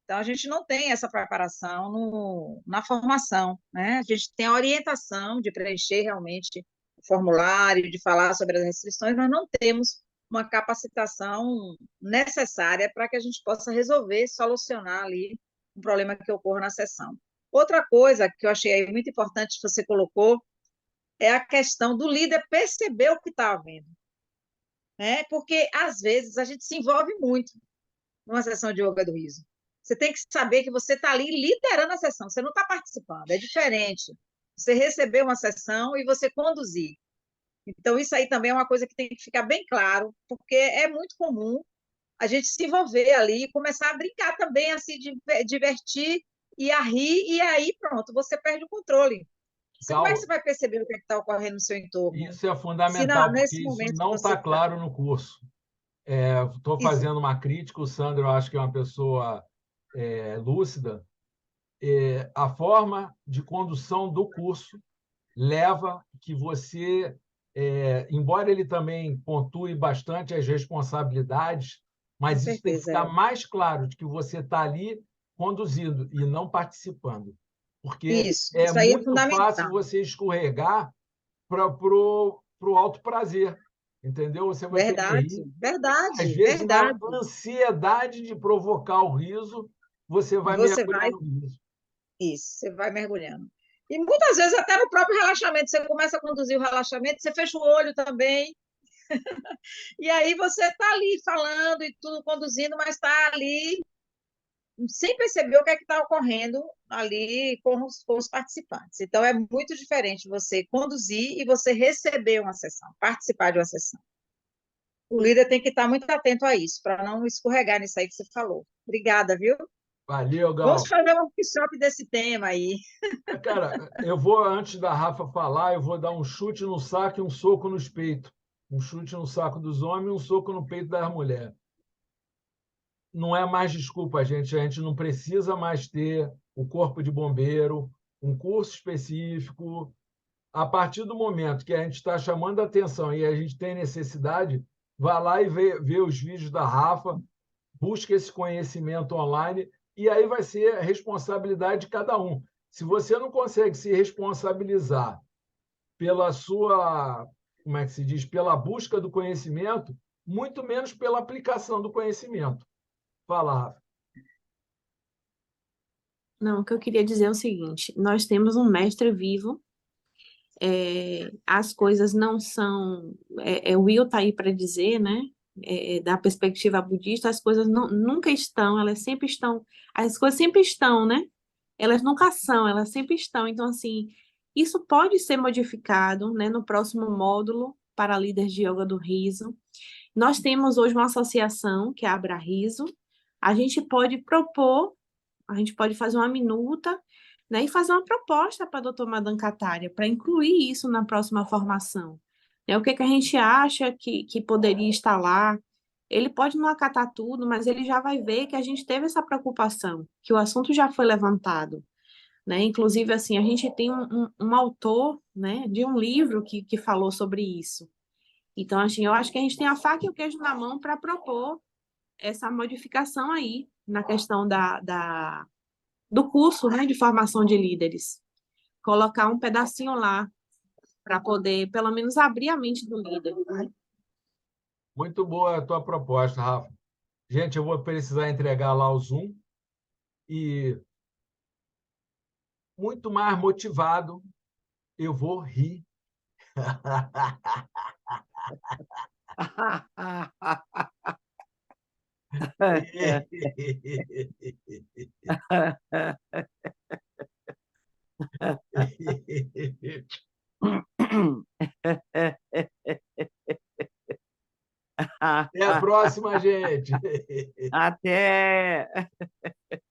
Então, a gente não tem essa preparação na formação, né? A gente tem a orientação de preencher realmente o formulário, de falar sobre as restrições, mas não temos uma capacitação necessária para que a gente possa resolver, solucionar ali um problema que ocorra na sessão. Outra coisa que eu achei aí muito importante que você colocou é a questão do líder perceber o que está havendo, né? Porque, às vezes, a gente se envolve muito numa sessão de yoga do riso. Você tem que saber que você está ali liderando a sessão, você não está participando, é diferente. Você receber uma sessão e você conduzir. Então, isso aí também é uma coisa que tem que ficar bem claro, porque é muito comum a gente se envolver ali e começar a brincar também, a se divertir e a rir, e aí pronto, você perde o controle. Como é que você Gal, vai perceber o que está ocorrendo no seu entorno? isso é Se fundamental, porque nesse isso momento que não você está está. claro no curso. Estou Isso, fazendo uma crítica, o Sandro eu acho que é uma pessoa lúcida. A forma de condução do curso leva que você, embora ele também pontue bastante as responsabilidades, com mas isso tem que certeza. ficar mais claro de que você está ali conduzindo e não participando, porque é Isso aí é muito fácil fundamental. você escorregar para o alto prazer, entendeu? Você vai ter que Verdade, rir. Às verdade, vezes, na verdade. ansiedade de provocar o riso, você vai Você mergulhar vai, no riso. isso, você vai mergulhando. E muitas vezes até no próprio relaxamento, você começa a conduzir o relaxamento, você fecha o olho também, e aí você está ali falando e tudo conduzindo, mas está ali sem perceber o que é que está ocorrendo ali com os participantes. Então, é muito diferente você conduzir e você receber uma sessão, participar de uma sessão. O líder tem que estar muito atento a isso, para não escorregar nisso aí que você falou. Obrigada, viu? Valeu, Vamos Gal. fazer um workshop desse tema aí. Cara, eu vou, antes da Rafa falar, eu vou dar um chute no saco e um soco nos peitos. Um chute no saco dos homens e um soco no peito das mulheres. Não é mais desculpa, gente. A gente não precisa mais ter o corpo de bombeiro, um curso específico. A partir do momento que a gente está chamando a atenção e a gente tem necessidade, vá lá e vê os vídeos da Rafa, busca esse conhecimento online e aí vai ser responsabilidade de cada um. Se você não consegue se responsabilizar pela sua, como é que se diz, pela busca do conhecimento, muito menos pela aplicação do conhecimento. Fala, Rafa. Não, o que eu queria dizer é o seguinte: nós temos um mestre vivo, as coisas não são. O Will está aí para dizer, né? Da perspectiva budista, as coisas nunca estão, elas sempre estão, as coisas sempre estão, né? Elas nunca são, elas sempre estão. Então, assim, isso pode ser modificado, né, no próximo módulo para líderes de yoga do riso. Nós temos hoje uma associação, que é a Abra Riso. A gente pode propor, a gente pode fazer uma minuta, né, e fazer uma proposta para o doutor Madan Kataria, para incluir isso na próxima formação. O que que a gente acha que poderia estar lá? Ele pode não acatar tudo, mas ele já vai ver que a gente teve essa preocupação, que o assunto já foi levantado, né? Inclusive, assim, a gente tem um autor, né, de um livro que falou sobre isso. Então, assim, eu acho que a gente tem a faca e o queijo na mão para propor essa modificação aí na questão do curso, né, de formação de líderes. Colocar um pedacinho lá para poder, pelo menos, abrir a mente do líder, né? Muito boa a tua proposta, Rafa. Gente, eu vou precisar entregar lá o Zoom e muito mais motivado eu vou rir. Até a próxima, gente. Até!